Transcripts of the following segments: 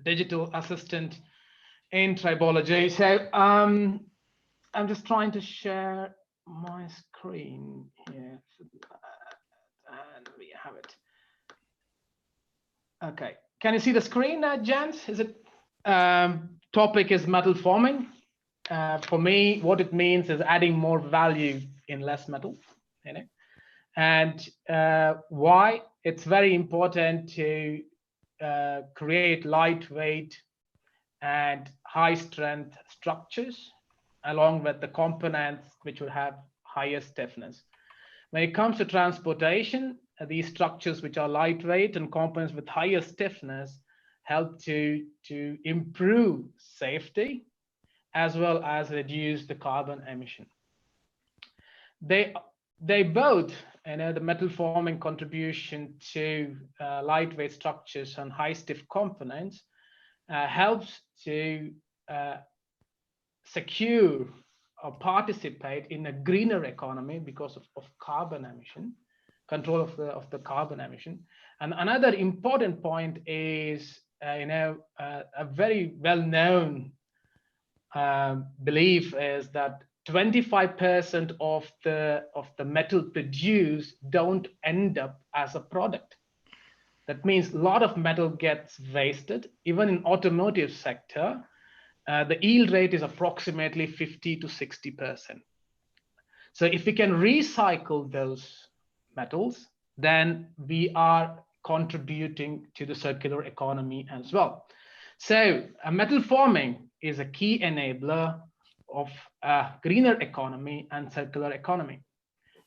digital assistant in tribology. So I'm just trying to share my screen here, and we have it. Okay, can you see the screen, gents? Is it topic is metal forming? For me, what it means is adding more value in less metal, you know, and why it's very important to create lightweight and high strength structures along with the components which will have higher stiffness. When it comes to transportation, these structures which are lightweight and components with higher stiffness help to improve safety as well as reduce the carbon emission. They both, you know, the metal forming contribution to lightweight structures and high stiff components helps to secure or participate in a greener economy because of carbon emission, control of the carbon emission. And another important point is, a very well-known belief is that 25% of the metal produced don't end up as a product. That means a lot of metal gets wasted. Even in automotive sector, the yield rate is approximately 50 to 60%. So if we can recycle those metals, then we are contributing to the circular economy as well. So metal forming is a key enabler of a greener economy and circular economy.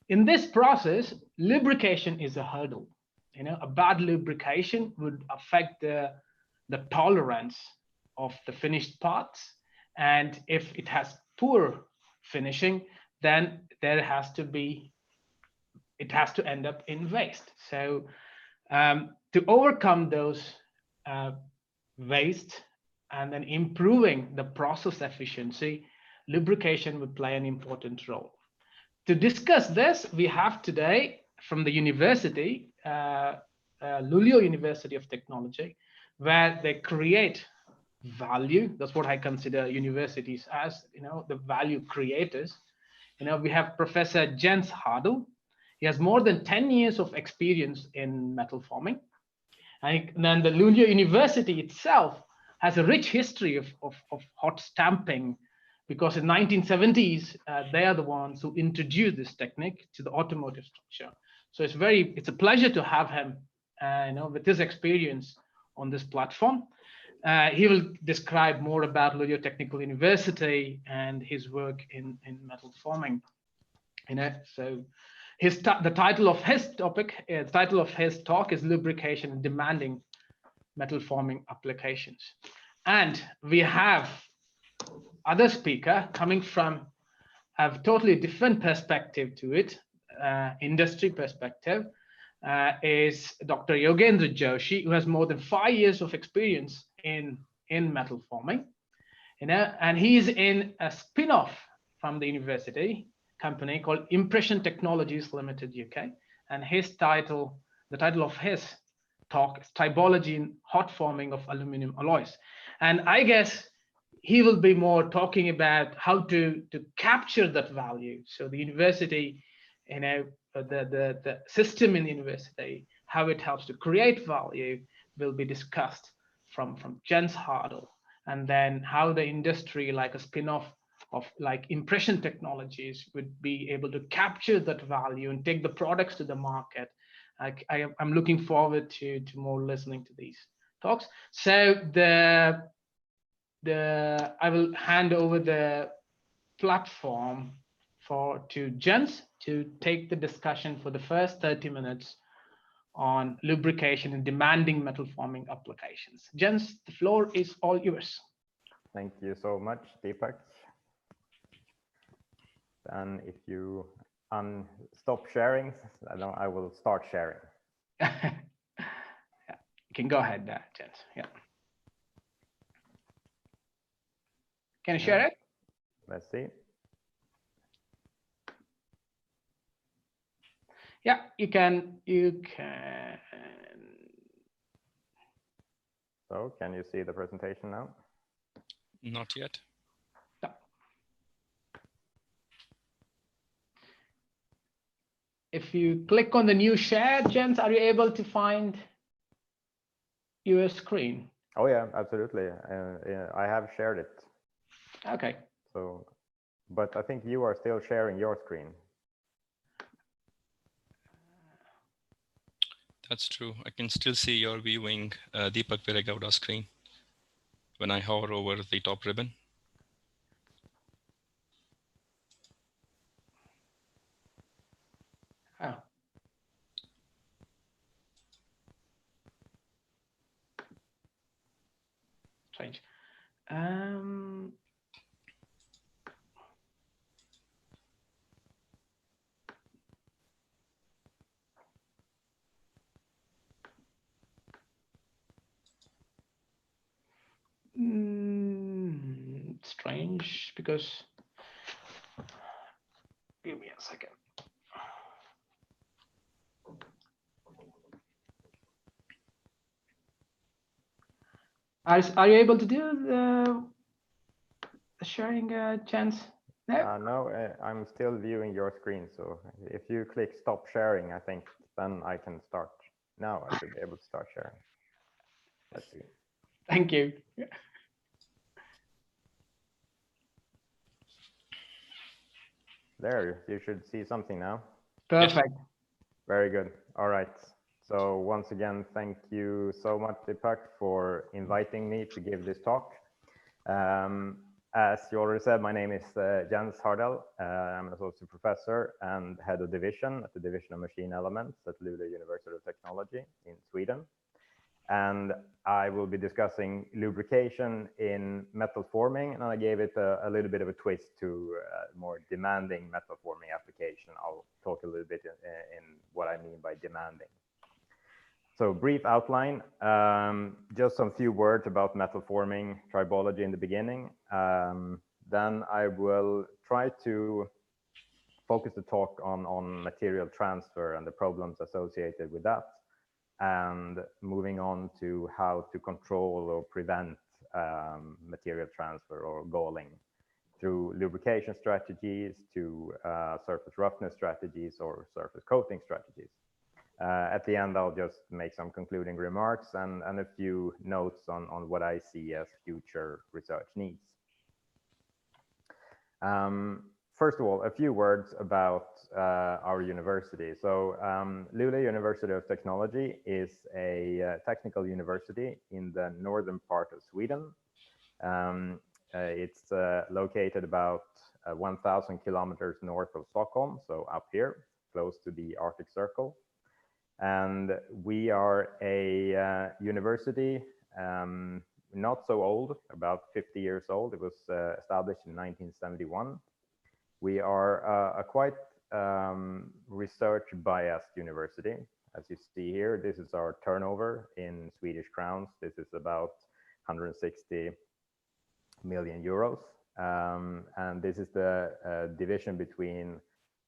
In this process, lubrication is a hurdle. You know, a bad lubrication would affect the tolerance of the finished parts, and if it has poor finishing, then it has to end up in waste. So to overcome those waste and then improving the process efficiency, lubrication would play an important role. To discuss this, we have today from the university, Lulea University of Technology, where they create value. That's what I consider universities as, you know, the value creators. You know, we have Professor Jens Hardell. He has more than 10 years of experience in metal forming. And then the Lulea University itself has a rich history of hot stamping, because in 1970s, they are the ones who introduced this technique to the automotive structure. So it's a pleasure to have him, with his experience on this platform. He will describe more about Lulea Technical University and his work in metal forming. So the title of his talk is Lubrication in Demanding Metal Forming Applications. And we have other speaker coming from a totally different perspective to it, industry perspective, is Dr. Yogendra Joshi, who has more than 5 years of experience in metal forming, and he's in a spin-off from the university company called Impression Technologies Limited UK, and the title of his talk is Tribology in Hot Forming of Aluminum Alloys. And I guess he will be more talking about how to capture that value. So the university, the system in the university, how it helps to create value will be discussed from Jens Hardell, and then how the industry, like a spin-off of like Impression Technologies, would be able to capture that value and take the products to the market. I'm looking forward to more listening to these talks. So I will hand over the platform to Jens to take the discussion for the first 30 minutes on lubrication and demanding metal forming applications. Jens, the floor is all yours. Thank you so much, Deepak. And if you stop sharing, I will start sharing. Yeah, you can go ahead, Jens. Yeah. Can you share it? Let's see. Yeah, you can. So can you see the presentation now? Not yet. No. If you click on the new share, Jens, are you able to find your screen? Oh yeah, absolutely. Yeah, I have shared it. Okay. So, but I think you are still sharing your screen. That's true. I can still see your viewing Deepak Viragowda's screen when I hover over the top ribbon. Oh. Strange. Strange because give me a second. Are you able to do the sharing, Chance? No. No, I'm still viewing your screen. So if you click stop sharing, I think then I can start. Now I should be able to start sharing. Let's see. Thank you. There, you should see something now. Perfect. Yes. Very good. All right. So once again, thank you so much, Deepak, for inviting me to give this talk. As you already said, my name is Jens Hardell. I'm an associate professor and head of division at the Division of Machine Elements at Lulea University of Technology in Sweden. And I will be discussing lubrication in metal forming, and I gave it a little bit of a twist to more demanding metal forming application. I'll talk a little bit in what I mean by demanding. So brief outline, just some few words about metal forming tribology in the beginning. Then I will try to focus the talk on material transfer and the problems associated with that, and moving on to how to control or prevent material transfer or galling through lubrication strategies to surface roughness strategies or surface coating strategies. At the end, I'll just make some concluding remarks and a few notes on what I see as future research needs. First of all, a few words about our university. So Luleå University of Technology is a technical university in the northern part of Sweden. It's located about 1,000 kilometers north of Stockholm, so up here, close to the Arctic Circle. And we are a university not so old, about 50 years old. It was established in 1971. We are a quite research biased university. As you see here, this is our turnover in Swedish crowns. This is about 160 million euros. And this is the division between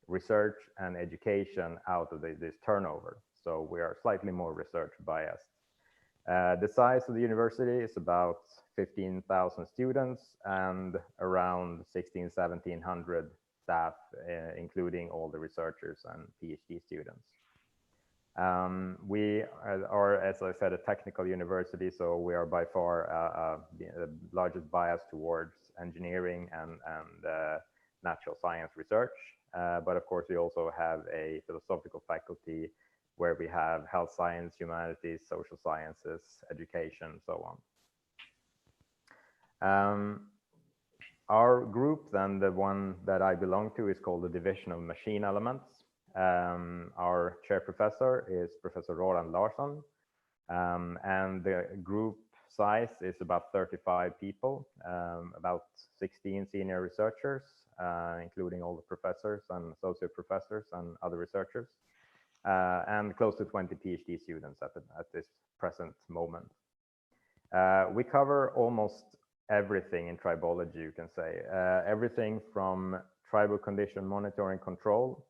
research and education out of this turnover. So we are slightly more research biased. The size of the university is about 15,000 students and around 1,700 staff, including all the researchers and PhD students. We are, as I said, a technical university, so we are by far the largest bias towards engineering and natural science research. But of course, we also have a philosophical faculty where we have health science, humanities, social sciences, education, so on. Our group, then the one that I belong to, is called the Division of Machine Elements. Our chair professor is Professor Roland Larsson, and the group size is about 35 people, about 16 senior researchers, including all the professors and associate professors and other researchers, and close to 20 PhD students at this present moment. We cover almost everything in tribology, you can say. Everything from tribal condition monitoring control.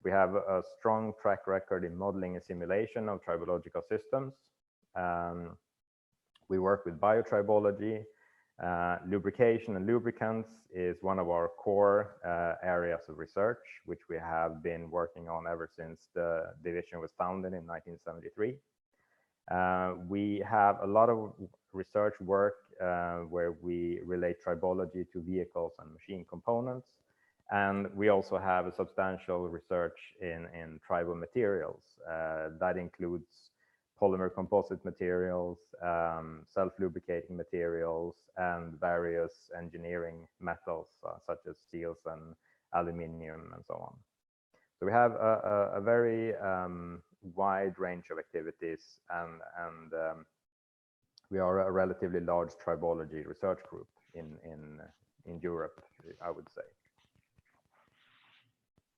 We have a strong track record in modeling and simulation of tribological systems. We work with biotribology. Lubrication and lubricants is one of our core areas of research, which we have been working on ever since the division was founded in 1973. We have a lot of research work where we relate tribology to vehicles and machine components. And we also have a substantial research in tribal materials. That includes polymer composite materials, self-lubricating materials, and various engineering metals such as steels and aluminium and so on. So we have a very wide range of activities, and we are a relatively large tribology research group in Europe, I would say.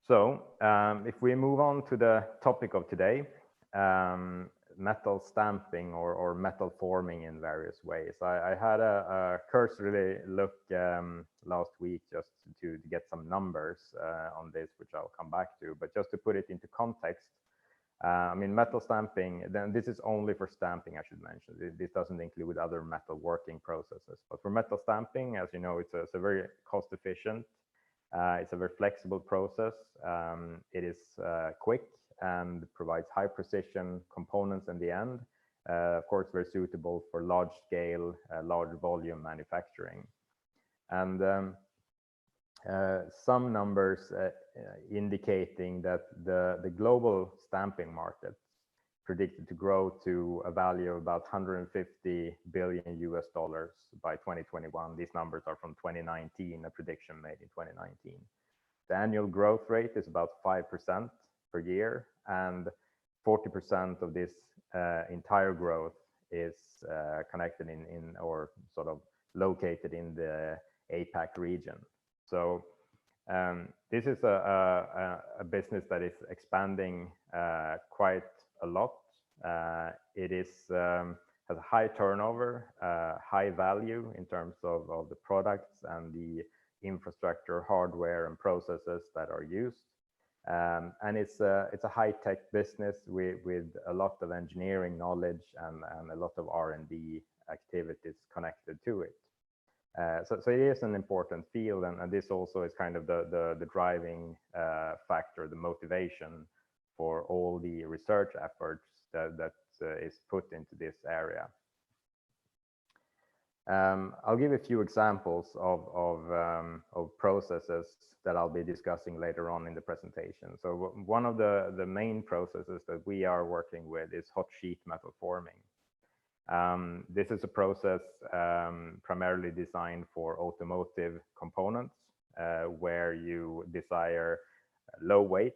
So if we move on to the topic of today, metal stamping or metal forming in various ways. I had a cursory look last week just to get some numbers on this, which I'll come back to, but just to put it into context, I mean, metal stamping, then this is only for stamping, I should mention. This doesn't include other metal working processes. But for metal stamping, as you know, it's a very cost efficient, it's a very flexible process. It is quick and provides high precision components in the end. Of course, very suitable for large scale, large volume manufacturing. And some numbers indicating that the global stamping market predicted to grow to a value of about $150 billion by 2021. These numbers are from 2019, a prediction made in 2019. The annual growth rate is about 5% per year, and 40% of this entire growth is connected in or sort of located in the APAC region. So this is a business that is expanding quite a lot. It is has a high turnover, high value in terms of the products and the infrastructure, hardware, and processes that are used. And it's a high-tech business with a lot of engineering knowledge and a lot of R&D activities connected to it. So it is an important field, and this also is kind of the driving factor, the motivation for all the research efforts that is put into this area. I'll give a few examples of processes that I'll be discussing later on in the presentation. So one of the main processes that we are working with is hot sheet metal forming. This is a process primarily designed for automotive components, where you desire low weight,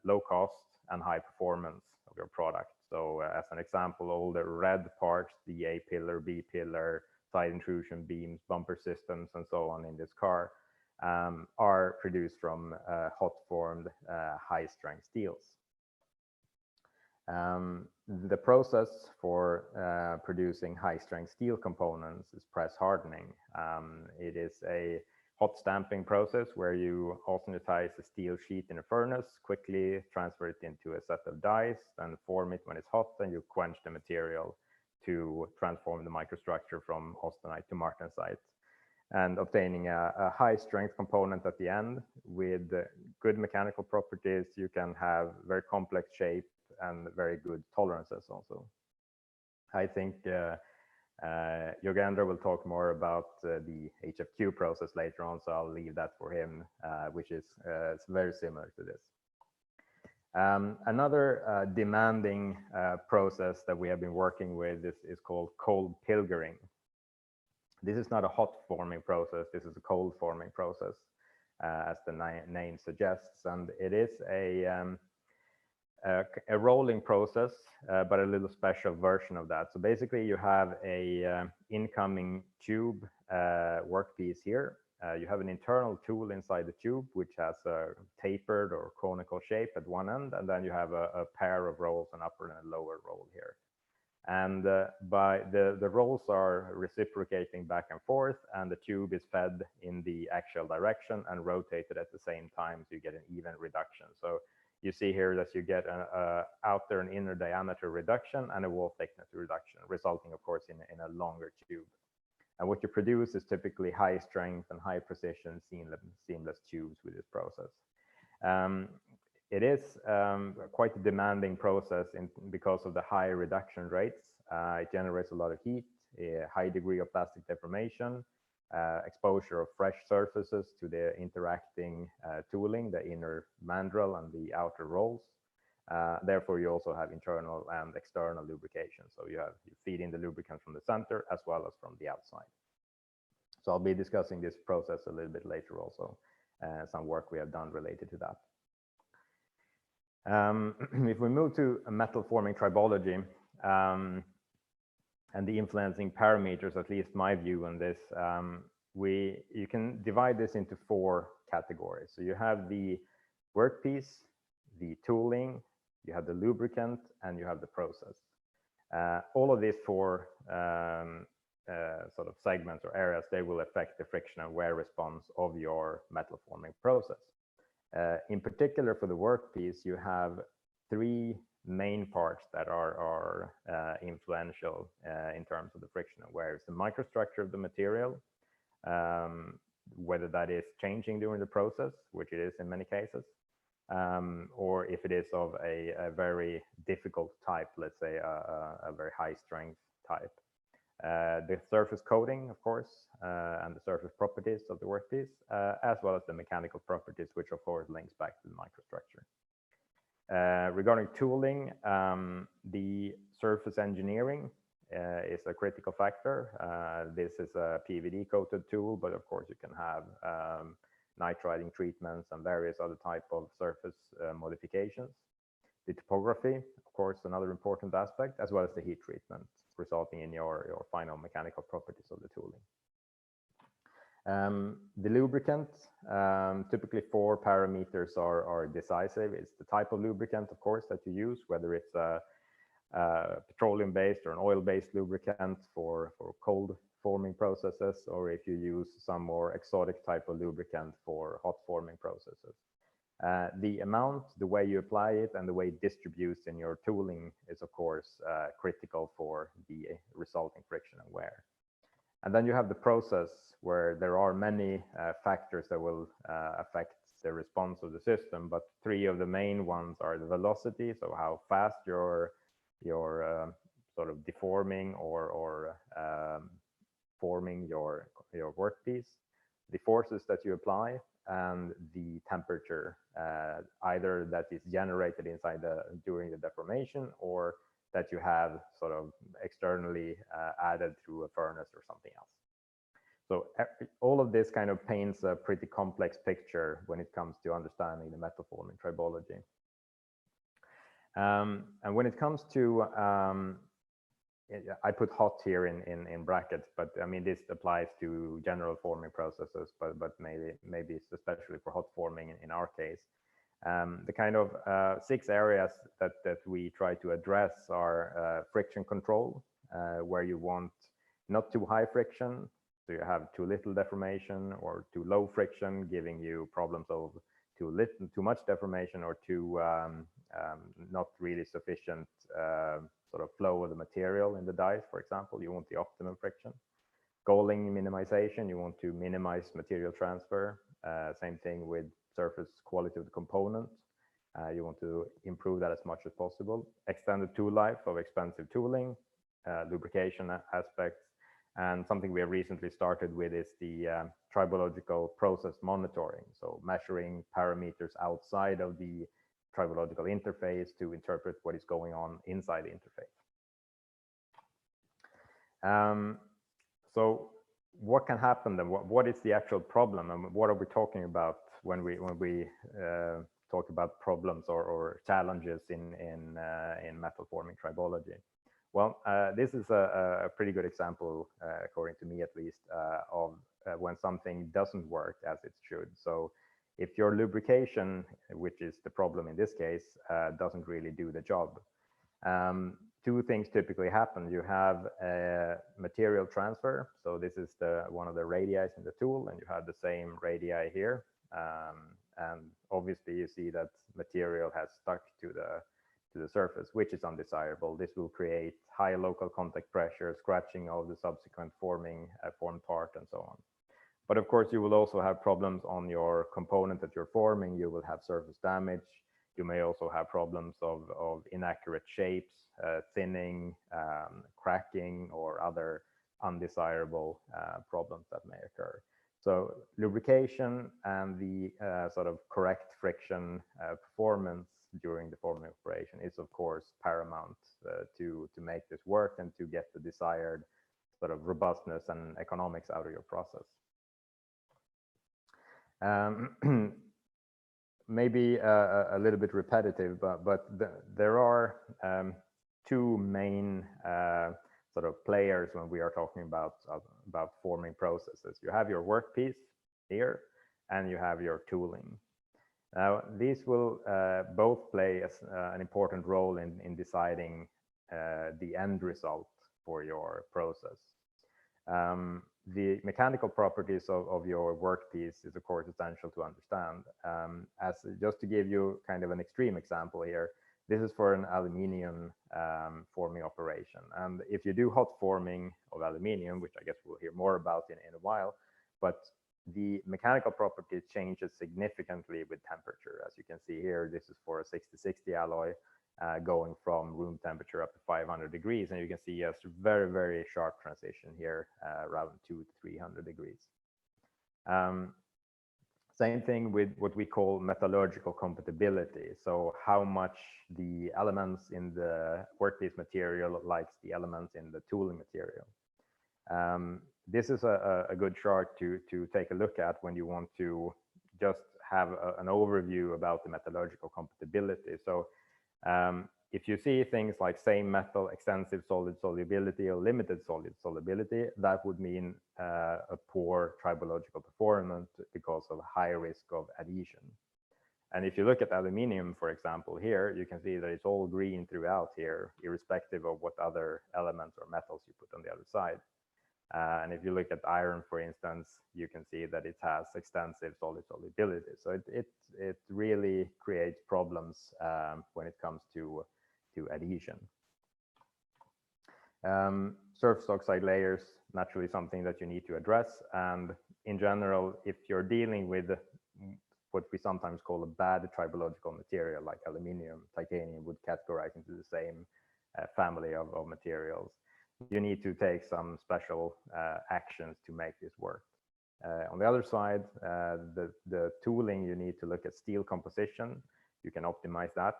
low cost, and high performance of your product. So as an example, all the red parts, the A pillar, B pillar, side intrusion beams, bumper systems, and so on in this car are produced from hot formed high strength steels. The process for producing high strength steel components is press hardening. It is a hot stamping process where you austenitize a steel sheet in a furnace, quickly transfer it into a set of dies, and form it when it's hot, and you quench the material to transform the microstructure from austenite to martensite, and obtaining a high strength component at the end with good mechanical properties. You can have very complex shape and very good tolerances also. I think Yogendra will talk more about the HFQ process later on, so I'll leave that for him, which is it's very similar to this. Another demanding process that we have been working with is called cold pilgering. This is not a hot forming process, this is a cold forming process, as the name suggests, and it is a rolling process, but a little special version of that. So basically you have a incoming tube workpiece here. You have an internal tool inside the tube, which has a tapered or conical shape at one end, and then you have a pair of rolls, an upper and a lower roll here. And by the rolls are reciprocating back and forth, and the tube is fed in the axial direction and rotated at the same time, so you get an even reduction. So you see here that you get a outer and inner diameter reduction and a wall thickness reduction, resulting, of course, in a longer tube. And what you produce is typically high strength and high precision seamless tubes with this process. It is quite a demanding process because of the high reduction rates. It generates a lot of heat, a high degree of plastic deformation, exposure of fresh surfaces to the interacting tooling, the inner mandrel and the outer rolls. Therefore, you also have internal and external lubrication. So you feed in the lubricant from the center as well as from the outside. So I'll be discussing this process a little bit later also, some work we have done related to that. If we move to metal forming tribology and the influencing parameters, at least my view on this, you can divide this into 4 categories. So you have the workpiece, the tooling, you have the lubricant, and you have the process. All of these 4 sort of segments or areas, they will affect the friction and wear response of your metal forming process. In particular, for the workpiece, you have 3 main parts that are influential in terms of the friction and wear. It's the microstructure of the material, whether that is changing during the process, which it is in many cases, or if it is of a very difficult type, let's say a very high strength type. The surface coating, of course, and the surface properties of the workpiece, as well as the mechanical properties, which of course links back to the microstructure. Regarding tooling, the surface engineering is a critical factor. This is a PVD coated tool, but of course you can have nitriding treatments and various other type of surface modifications. The topography, of course, another important aspect, as well as the heat treatment, resulting in your final mechanical properties of the tooling. The lubricant, typically 4 parameters are decisive. It's the type of lubricant, of course, that you use, whether it's a petroleum-based or an oil-based lubricant for cold forming processes, or if you use some more exotic type of lubricant for hot forming processes. The amount, the way you apply it, and the way it distributes in your tooling is, of course, critical for the resulting friction and wear. And then you have the process, where there are many factors that will affect the response of the system, but 3 of the main ones are the velocity, so how fast you're sort of deforming or forming your workpiece, the forces that you apply, and the temperature, either that is generated inside during the deformation, or that you have sort of externally added through a furnace or something else. So all of this kind of paints a pretty complex picture when it comes to understanding the metal forming tribology. And when it comes to, I put hot here in brackets, but I mean, this applies to general forming processes, but maybe it's especially for hot forming in our case. The kind of 6 areas that we try to address are friction control, where you want not too high friction, so you have too little deformation, or too low friction, giving you problems of too much deformation, or too not really sufficient sort of flow of the material in the dies, for example. You want the optimum friction. Galling minimization, you want to minimize material transfer. Same thing with surface quality of the component. You want to improve that as much as possible. Extended tool life of expensive tooling, lubrication aspects, and something we have recently started with is the tribological process monitoring. So measuring parameters outside of the tribological interface to interpret what is going on inside the interface. So what can happen then? What is the actual problem, and what are we talking about when we talk about problems or challenges in metal forming tribology? Well, this is a pretty good example, according to me at least, of when something doesn't work as it should. So if your lubrication, which is the problem in this case, doesn't really do the job, 2 things typically happen. You have a material transfer. So this is one of the radii in the tool, and you have the same radii here. and obviously you see that material has stuck to the surface, which is undesirable. This will create high local contact pressure, scratching of the subsequent formed part, and so on. But of course, you will also have problems on your component that you're forming. You will have surface damage. You may also have problems of inaccurate shapes, thinning, cracking, or other undesirable problems that may occur. So lubrication and the sort of correct friction performance during the forming operation is of course paramount to make this work and to get the desired sort of robustness and economics out of your process. Maybe a little bit repetitive, but there are two main sort of players when we are talking about forming processes. You have your workpiece here, and you have your tooling. Now, these will both play an important role in deciding the end result for your process. The mechanical properties of your workpiece is of course essential to understand. Just to give you kind of an extreme example here, this is for an aluminium forming operation. And if you do hot forming of aluminium, which I guess we'll hear more about in a while, but the mechanical properties changes significantly with temperature. As you can see here, this is for a 6060 alloy going from room temperature up to 500 degrees. And you can see a very, very sharp transition here around 200 to 300 degrees. Same thing with what we call metallurgical compatibility. So how much the elements in the workpiece material likes the elements in the tooling material. This is a good chart to take a look at when you want to just have an overview about the metallurgical compatibility. So if you see things like same metal, extensive solid solubility, or limited solid solubility, that would mean a poor tribological performance because of high risk of adhesion. And if you look at aluminium, for example, here, you can see that it's all green throughout here, irrespective of what other elements or metals you put on the other side. And if you look at iron, for instance, you can see that it has extensive solid solubility. So it really creates problems when it comes to adhesion. Surface oxide layers, naturally something that you need to address. And in general, if you're dealing with what we sometimes call a bad tribological material like aluminium, titanium would categorize into the same family of materials. You need to take some special actions to make this work. On the other side, the tooling, you need to look at steel composition. You can optimize that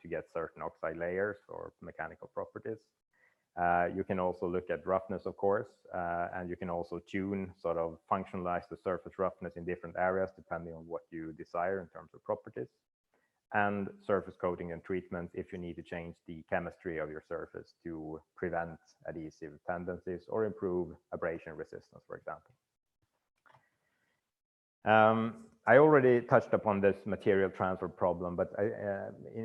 to get certain oxide layers or mechanical properties. You can also look at roughness, of course, and you can also tune, sort of functionalize the surface roughness in different areas depending on what you desire in terms of properties. And surface coating and treatment if you need to change the chemistry of your surface to prevent adhesive tendencies or improve abrasion resistance, for example. I already touched upon this material transfer problem, but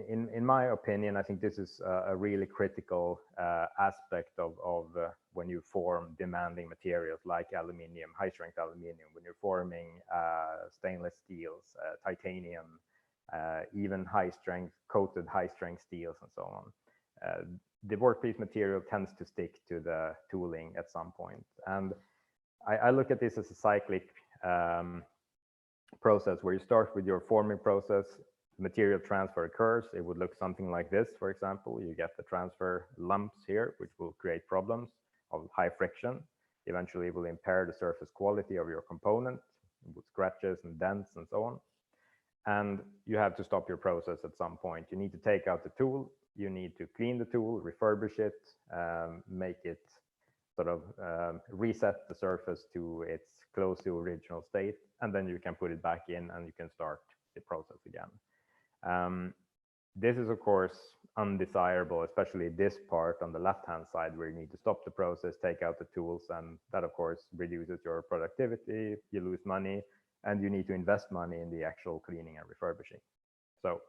in my opinion, I think this is a really critical aspect of when you form demanding materials like aluminium, high strength aluminium, when you're forming stainless steels, titanium, even high strength coated high strength steels and so on. The workpiece material tends to stick to the tooling at some point. And I look at this as a cyclic process where you start with your forming process, material transfer occurs. It would look something like this, for example. You get the transfer lumps here, which will create problems of high friction. Eventually, it will impair the surface quality of your component with scratches and dents and so on. And you have to stop your process at some point. You need to take out the tool. You need to clean the tool, refurbish it, make it sort of reset the surface to its close to original state, and then you can put it back in and you can start the process again. This is, of course, undesirable, especially this part on the left-hand side where you need to stop the process, take out the tools, and that, of course, reduces your productivity, you lose money, and you need to invest money in the actual cleaning and refurbishing. So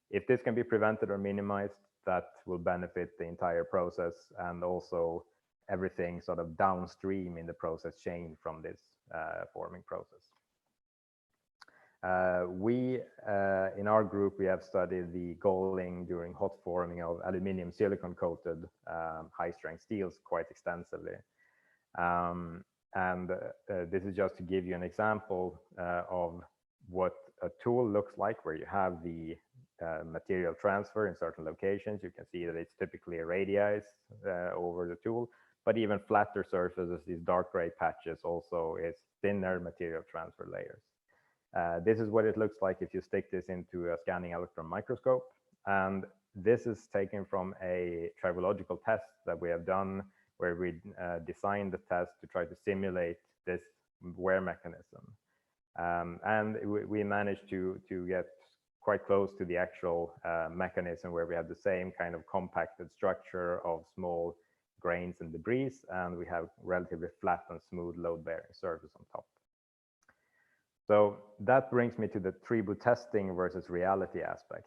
if this can be prevented or minimized, that will benefit the entire process and also everything sort of downstream in the process chain from this forming process. In our group, we have studied the galling during hot forming of aluminium silicon coated high strength steels quite extensively. This is just to give you an example of what a tool looks like, where you have the material transfer in certain locations. You can see that it's typically radiused over the tool, but even flatter surfaces, these dark gray patches, also is thinner material transfer layers. This is what it looks like if you stick this into a scanning electron microscope. And this is taken from a tribological test that we have done, where we designed the test to try to simulate this wear mechanism. And we managed to get quite close to the actual mechanism, where we have the same kind of compacted structure of small grains and debris, and we have relatively flat and smooth load-bearing surface on top. So that brings me to the TRIBOTESTING versus reality aspect.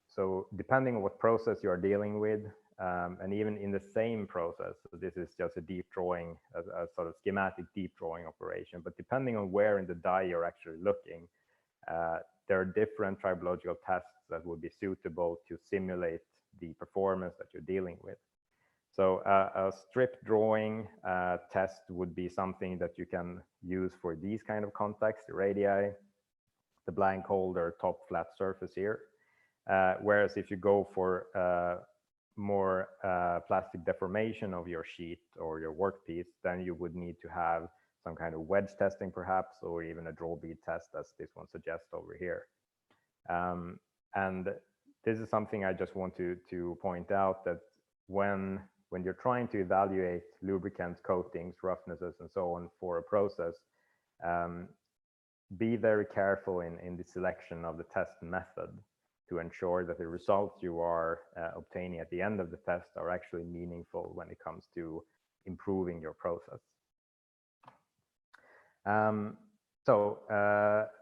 So depending on what process you are dealing with, and even in the same process, so this is just a deep drawing, a sort of schematic deep drawing operation, but depending on where in the die you're actually looking, there are different tribological tests that would be suitable to simulate the performance that you're dealing with. So a strip drawing test would be something that you can use for these kind of contacts, the radii, the blank holder, top flat surface here. Whereas if you go for more plastic deformation of your sheet or your workpiece, then you would need to have some kind of wedge testing perhaps, or even a draw bead test, as this one suggests over here. And this is something I just want to point out, that when you're trying to evaluate lubricants, coatings, roughnesses, and so on for a process, be very careful in the selection of the test method to ensure that the results you are obtaining at the end of the test are actually meaningful when it comes to improving your process.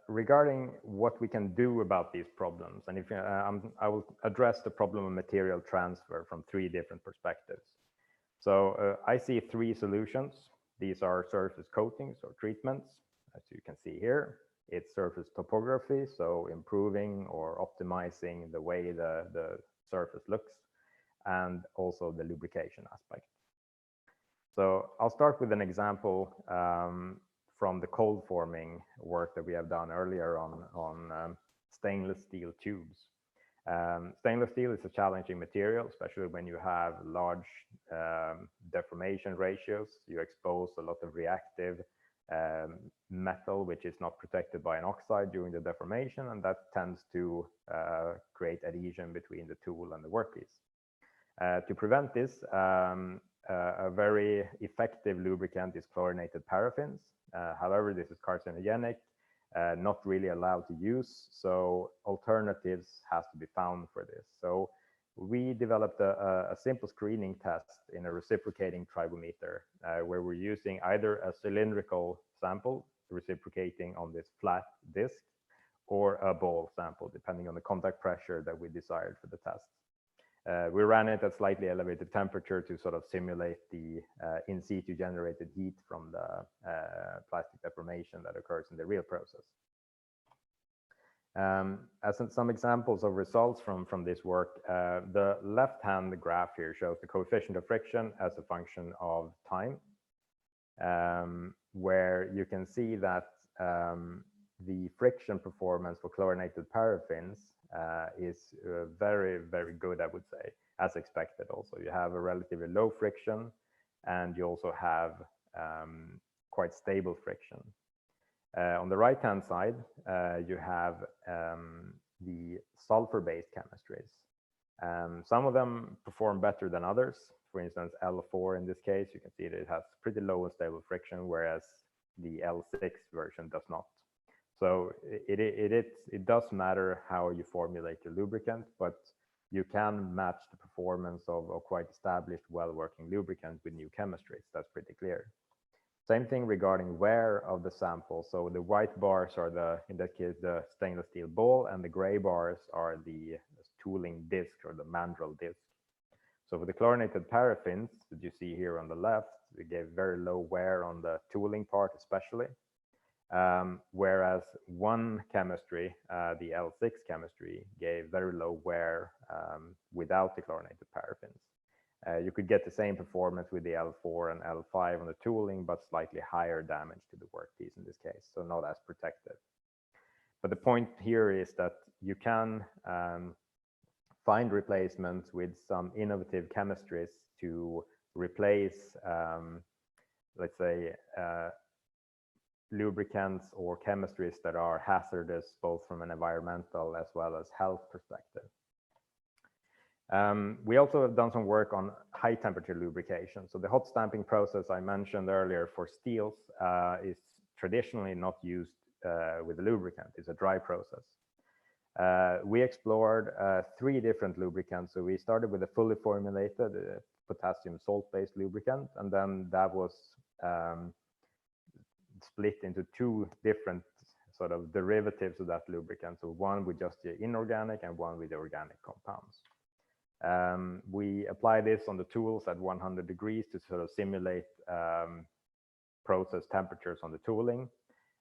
Regarding what we can do about these problems, and if I will address the problem of material transfer from 3 different perspectives. So I see 3 solutions. These are surface coatings or treatments, as you can see here. It's surface topography, so improving or optimizing the way the surface looks, and also the lubrication aspect. So I'll start with an example from the cold forming work that we have done earlier on stainless steel tubes. Stainless steel is a challenging material, especially when you have large deformation ratios. You expose a lot of reactive metal, which is not protected by an oxide during the deformation, and that tends to create adhesion between the tool and the workpiece. To prevent this, a very effective lubricant is chlorinated paraffins. However, this is carcinogenic, not really allowed to use, so alternatives has to be found for this. So we developed a simple screening test in a reciprocating tribometer, where we're using either a cylindrical sample reciprocating on this flat disc, or a ball sample, depending on the contact pressure that we desired for the test. We ran it at slightly elevated temperature to sort of simulate the in situ generated heat from the plastic deformation that occurs in the real process. As in some examples of results from this work, the left-hand graph here shows the coefficient of friction as a function of time, where you can see that the friction performance for chlorinated paraffins is very, very good, I would say, as expected. Also, you have a relatively low friction, and you also have quite stable friction. On the right-hand side, you have the sulfur-based chemistries. Some of them perform better than others. For instance, L4 in this case, you can see that it has pretty low and stable friction, whereas the L6 version does not. So it does matter how you formulate your lubricant, but you can match the performance of a quite established, well-working lubricant with new chemistries. That's pretty clear. Same thing regarding wear of the sample. So the white bars are in that case, the stainless steel ball, and the gray bars are the tooling disc or the mandrel disc. So for the chlorinated paraffins that you see here on the left, we gave very low wear on the tooling part especially. whereas one chemistry, the L6 chemistry, gave very low wear without the chlorinated paraffins. You could get the same performance with the L4 and L5 on the tooling, but slightly higher damage to the workpiece in this case, so not as protected. But the point here is that you can find replacements with some innovative chemistries to replace, let's say, lubricants or chemistries that are hazardous both from an environmental as well as health perspective. We also have done some work on high temperature lubrication. So the hot stamping process I mentioned earlier for steels is traditionally not used with a lubricant. It's a dry process. We explored 3 different lubricants. So we started with a fully formulated potassium salt-based lubricant, and then that was split into 2 different sort of derivatives of that lubricant. So one with just the inorganic and one with the organic compounds. We apply this on the tools at 100 degrees to sort of simulate process temperatures on the tooling.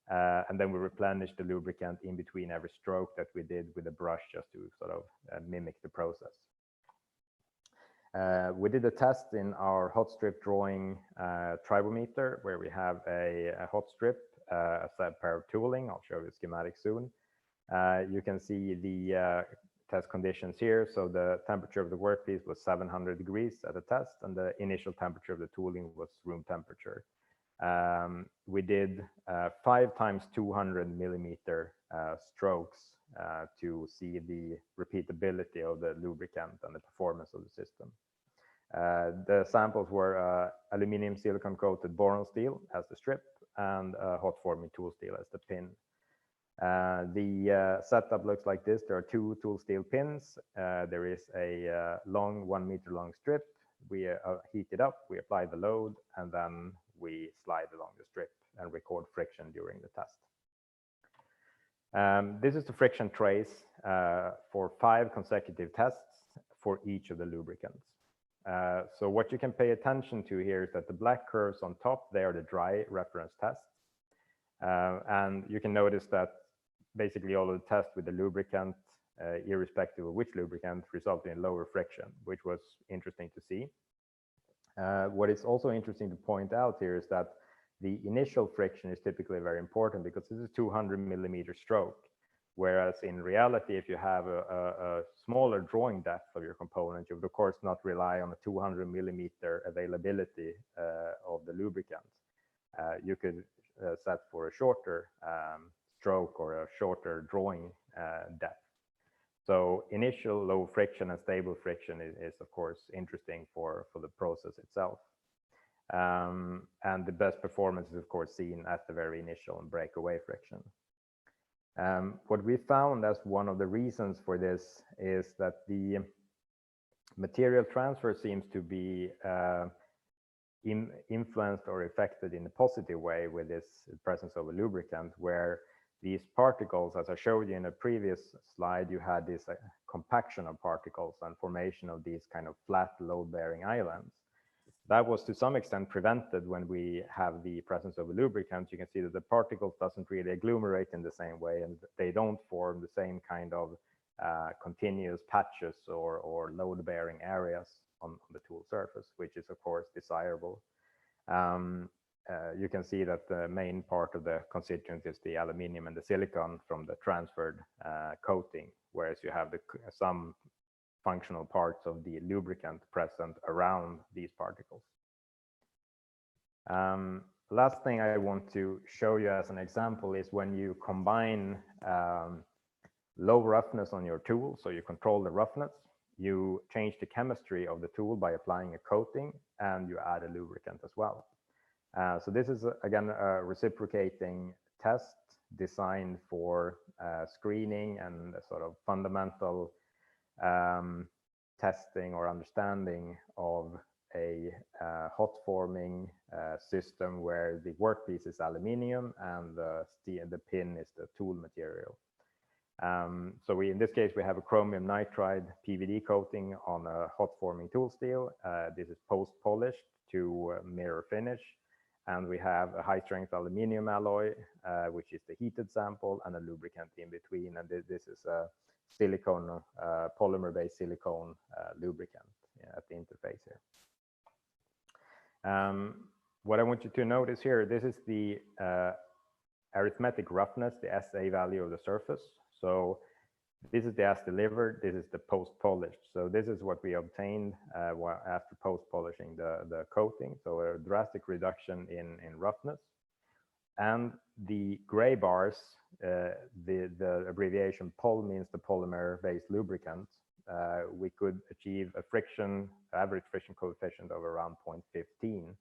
And then we replenish the lubricant in between every stroke that we did with a brush just to sort of mimic the process. We did a test in our hot strip drawing tribometer, where we have a hot strip, a set pair of tooling. I'll show you a schematic soon. You can see the test conditions here. So the temperature of the workpiece was 700 degrees at the test, and the initial temperature of the tooling was room temperature. We did 5 times 200 millimeter strokes to see the repeatability of the lubricant and the performance of the system. The samples were aluminum silicon coated boron steel as the strip and hot forming tool steel as the pin. The setup looks like this. There are 2 tool steel pins. There is a long 1 meter long strip. We heat it up, we apply the load, and then we slide along the strip and record friction during the test. This is the friction trace for 5 consecutive tests for each of the lubricants. So what you can pay attention to here is that the black curves on top, they are the dry reference tests. And you can notice that basically all of the tests with the lubricant, irrespective of which lubricant, resulted in lower friction, which was interesting to see. What is also interesting to point out here is that the initial friction is typically very important because this is 200 millimeter stroke. Whereas in reality, if you have a smaller drawing depth of your component, you would of course not rely on a 200 millimeter availability of the lubricant. You could set for a shorter stroke or a shorter drawing depth. So initial low friction and stable friction is of course interesting for the process itself. And the best performance is of course seen at the very initial and breakaway friction. What we found as one of the reasons for this is that the material transfer seems to be influenced or affected in a positive way with this presence of a lubricant, where these particles, as I showed you in a previous slide, you had this compaction of particles and formation of these kind of flat load-bearing islands. That was to some extent prevented when we have the presence of a lubricant. You can see that the particles doesn't really agglomerate in the same way, and they don't form the same kind of continuous patches or load-bearing areas on the tool surface, which is of course desirable. You can see that the main part of the constituent is the aluminium and the silicon from the transferred coating, whereas you have some functional parts of the lubricant present around these particles. Last thing I want to show you as an example is when you combine low roughness on your tool, so you control the roughness, you change the chemistry of the tool by applying a coating, and you add a lubricant as well. So this is again a reciprocating test designed for screening and a sort of fundamental testing or understanding of a hot forming system where the workpiece is aluminium and the pin is the tool material. So in this case, we have a chromium nitride PVD coating on a hot forming tool steel. This is post polished to mirror finish. And we have a high-strength aluminium alloy, which is the heated sample, and a lubricant in between. And this is a silicone, polymer-based silicone lubricant at the interface here. What I want you to notice here, this is the arithmetic roughness, the SA value of the surface. So this is the as delivered, this is the post-polished. So this is what we obtained after post-polishing the coating. So a drastic reduction in roughness. And the gray bars, the abbreviation POL means the polymer-based lubricant. We could achieve a average friction coefficient of around 0.15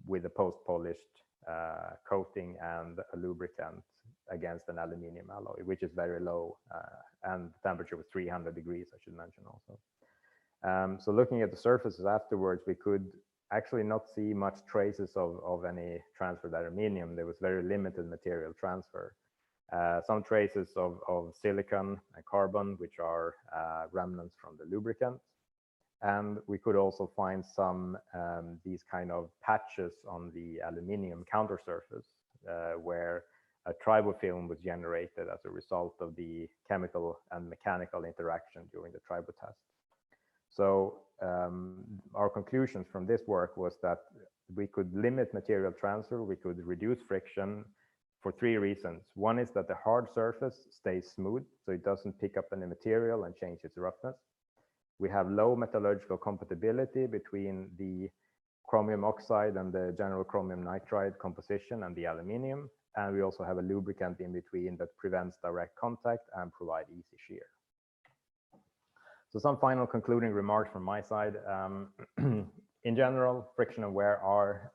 with a post-polished coating and a lubricant against an aluminium alloy, which is very low, and the temperature was 300 degrees, I should mention also. So looking at the surfaces afterwards, we could actually not see much traces of any transferred aluminium. There was very limited material transfer. Some traces of silicon and carbon, which are remnants from the lubricant. And we could also find some these kind of patches on the aluminium counter surface where a tribofilm was generated as a result of the chemical and mechanical interaction during the tribotest. So our conclusions from this work was that we could limit material transfer, we could reduce friction for 3 reasons. One is that the hard surface stays smooth, so it doesn't pick up any material and change its roughness. We have low metallurgical compatibility between the chromium oxide and the general chromium nitride composition and the aluminium. And we also have a lubricant in between that prevents direct contact and provide easy shear. So some final concluding remarks from my side. In general, friction and wear are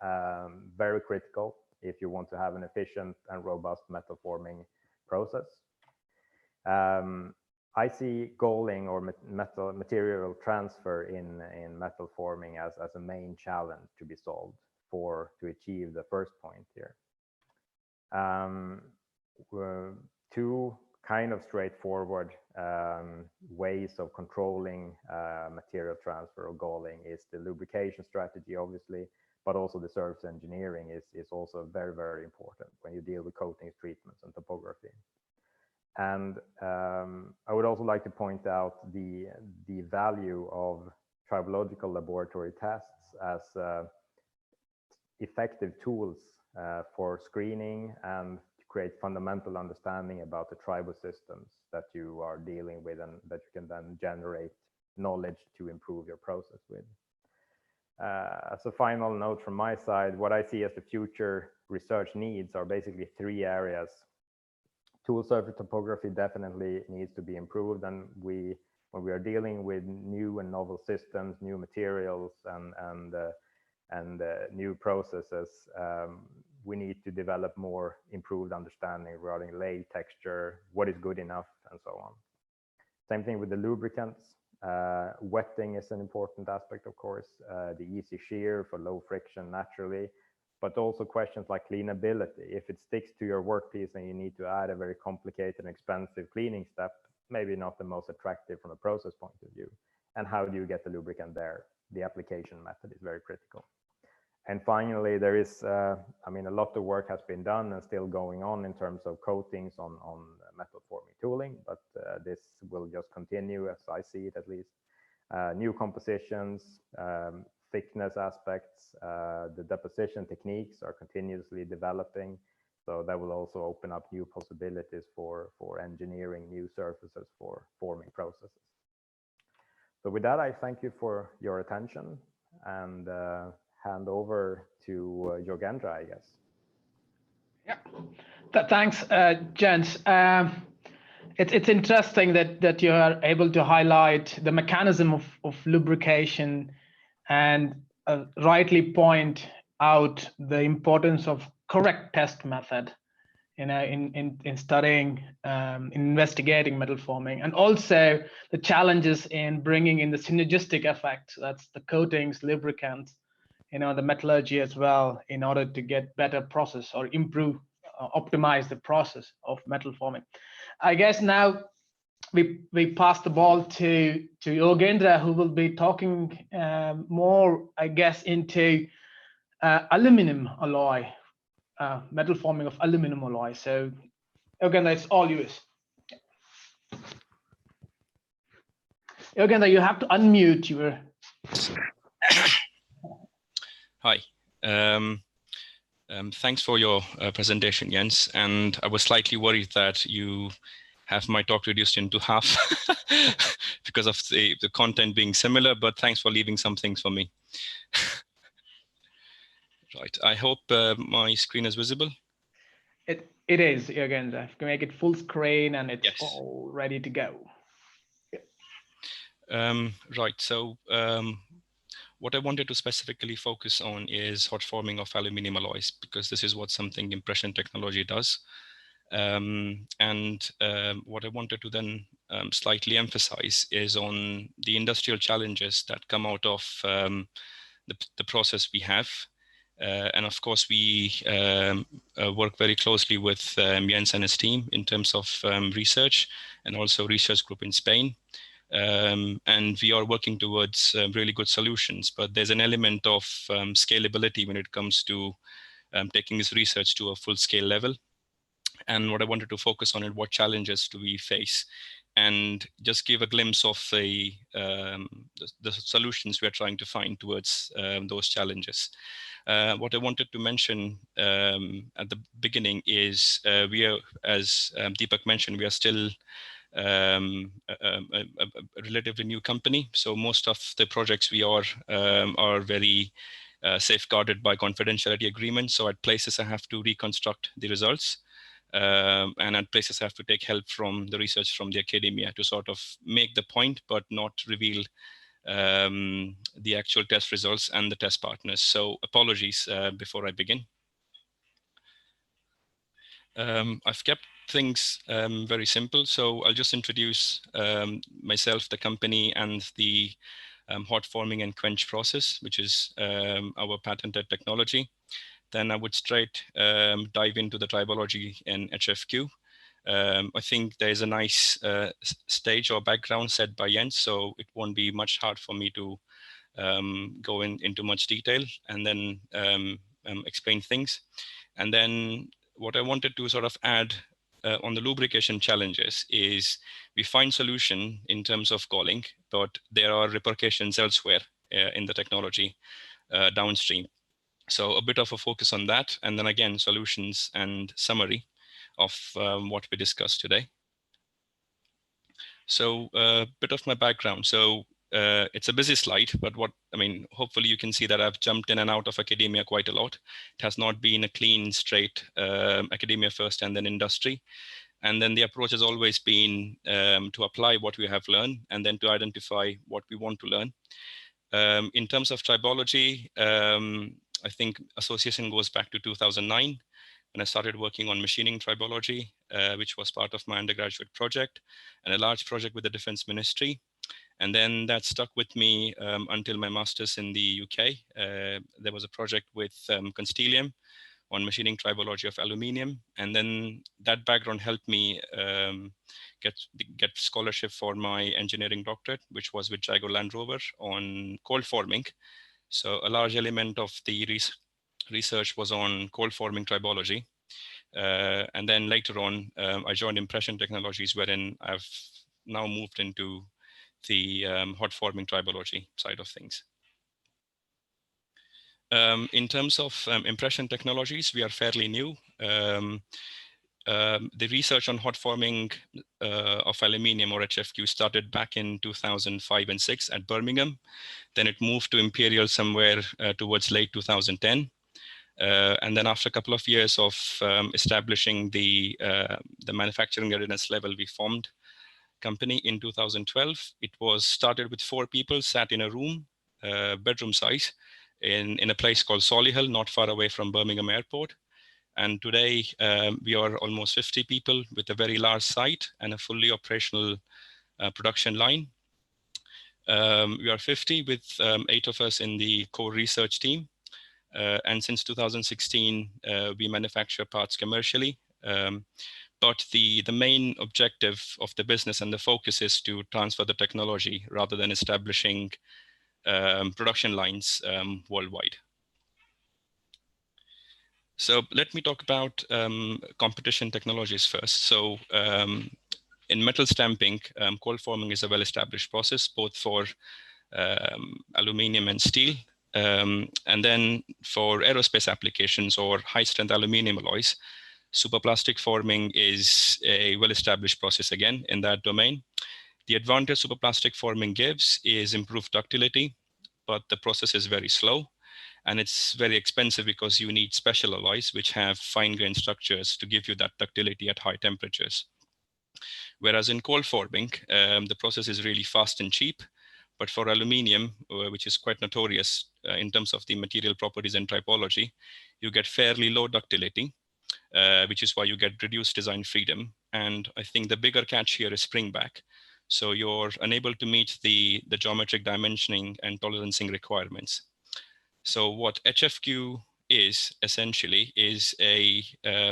very critical if you want to have an efficient and robust metal forming process. I see galling or material transfer in metal forming as a main challenge to be solved to achieve the first point here. 2 kind of straightforward ways of controlling material transfer or galling is the lubrication strategy, obviously, but also the surface engineering is also very, very important when you deal with coatings, treatments, and topography. And I would also like to point out the value of tribological laboratory tests as effective tools for screening and to create fundamental understanding about the tribosystems that you are dealing with and that you can then generate knowledge to improve your process with. As a final note from my side, what I see as the future research needs are basically 3 areas. Tool surface topography definitely needs to be improved, and when we are dealing with new and novel systems, new materials, and new processes, we need to develop more improved understanding regarding lay texture, what is good enough, and so on. Same thing with the lubricants. Wetting is an important aspect, of course, the easy shear for low friction naturally, but also questions like cleanability. If it sticks to your workpiece and you need to add a very complicated and expensive cleaning step, maybe not the most attractive from a process point of view. And how do you get the lubricant there? The application method is very critical. And finally, there is, I mean, a lot of work has been done and still going on in terms of coatings on metal forming tooling, but this will just continue as I see it at least. New compositions, thickness aspects, the deposition techniques are continuously developing. So that will also open up new possibilities for engineering new surfaces for forming processes. So with that, I thank you for your attention and hand over to Yogendra, I guess. Yeah, thanks, Jens. It's interesting that you are able to highlight the mechanism of lubrication and rightly point out the importance of correct test method, you know, in studying, investigating metal forming, and also the challenges in bringing in the synergistic effects. That's the coatings, lubricants, you know, the metallurgy as well, in order to get better process or improve, optimize the process of metal forming. I guess now we pass the ball to Yogendra, who will be talking more, I guess, into aluminum alloy, metal forming of aluminum alloy. So Yogendra, it's all yours. Yogendra, you have to unmute your. Hi. Thanks for your presentation, Jens. And I was slightly worried that you have my talk reduced into half because of the content being similar, but thanks for leaving some things for me. Right. I hope my screen is visible. It is, Yogendra. You can make it full screen and it's Yes. all ready to go. Right. So what I wanted to specifically focus on is hot forming of aluminum alloys, because this is what something impression technology does. What I wanted to then slightly emphasize is on the industrial challenges that come out of the process we have. And of course, we work very closely with Jens and his team in terms of research, and also research group in Spain. And we are working towards really good solutions, but there's an element of scalability when it comes to taking this research to a full scale level. And what I wanted to focus on is what challenges do we face, and just give a glimpse of the solutions we are trying to find towards those challenges. What I wanted to mention at the beginning is we are, as Deepak mentioned, we are still a relatively new company. So most of the projects we are very safeguarded by confidentiality agreements. So at places I have to reconstruct the results. And at places I have to take help from the research from the academia to sort of make the point, but not reveal the actual test results and the test partners. So apologies before I begin. I've kept things very simple. So I'll just introduce myself, the company, and the hot forming and quench process, which is our patented technology. Then I would straight dive into the tribology in HFQ. I think there's a nice stage or background set by Jens, so it won't be much hard for me to go into much detail and then explain things. And then what I wanted to sort of add on the lubrication challenges is we find solution in terms of galling, but there are repercussions elsewhere in the technology downstream. So a bit of a focus on that, and then again, solutions and summary of what we discussed today. So a bit of my background. So it's a busy slide, but hopefully you can see that I've jumped in and out of academia quite a lot. It has not been a clean, straight academia first and then industry. And then the approach has always been to apply what we have learned and then to identify what we want to learn. In terms of tribology, I think association goes back to 2009 when I started working on machining tribology, which was part of my undergraduate project and a large project with the Defense Ministry. And then that stuck with me until my master's in the UK. There was a project with Constellium on machining tribology of aluminium. And then that background helped me get scholarship for my engineering doctorate, which was with Jaguar Land Rover on cold forming. So a large element of the research was on cold forming tribology. And then later on, I joined Impression Technologies, wherein I've now moved into the hot forming tribology side of things. In terms of impression technologies, we are fairly new. The research on hot forming of aluminium or HFQ started back in 2005 and 6 at Birmingham. Then it moved to Imperial somewhere towards late 2010. And then after a couple of years of establishing the manufacturing readiness level, we formed company in 2012. It was started with 4 people sat in a room, bedroom size, in a place called Solihull, not far away from Birmingham Airport. And today we are almost 50 people with a very large site and a fully operational production line. We are 50 with 8 of us in the core research team. And since 2016, we manufacture parts commercially. But the main objective of the business and the focus is to transfer the technology rather than establishing production lines worldwide. So let me talk about competition technologies first. So in metal stamping, cold forming is a well-established process, both for aluminum and steel. And then for aerospace applications or high-strength aluminum alloys, superplastic forming is a well-established process again in that domain. The advantage superplastic forming gives is improved ductility, but the process is very slow. And it's very expensive because you need special alloys which have fine-grained structures to give you that ductility at high temperatures. Whereas in cold forming, the process is really fast and cheap. But for aluminium, which is quite notorious in terms of the material properties and tribology, you get fairly low ductility, which is why you get reduced design freedom. And I think the bigger catch here is spring back. So you're unable to meet the geometric dimensioning and tolerancing requirements. So what HFQ is essentially is a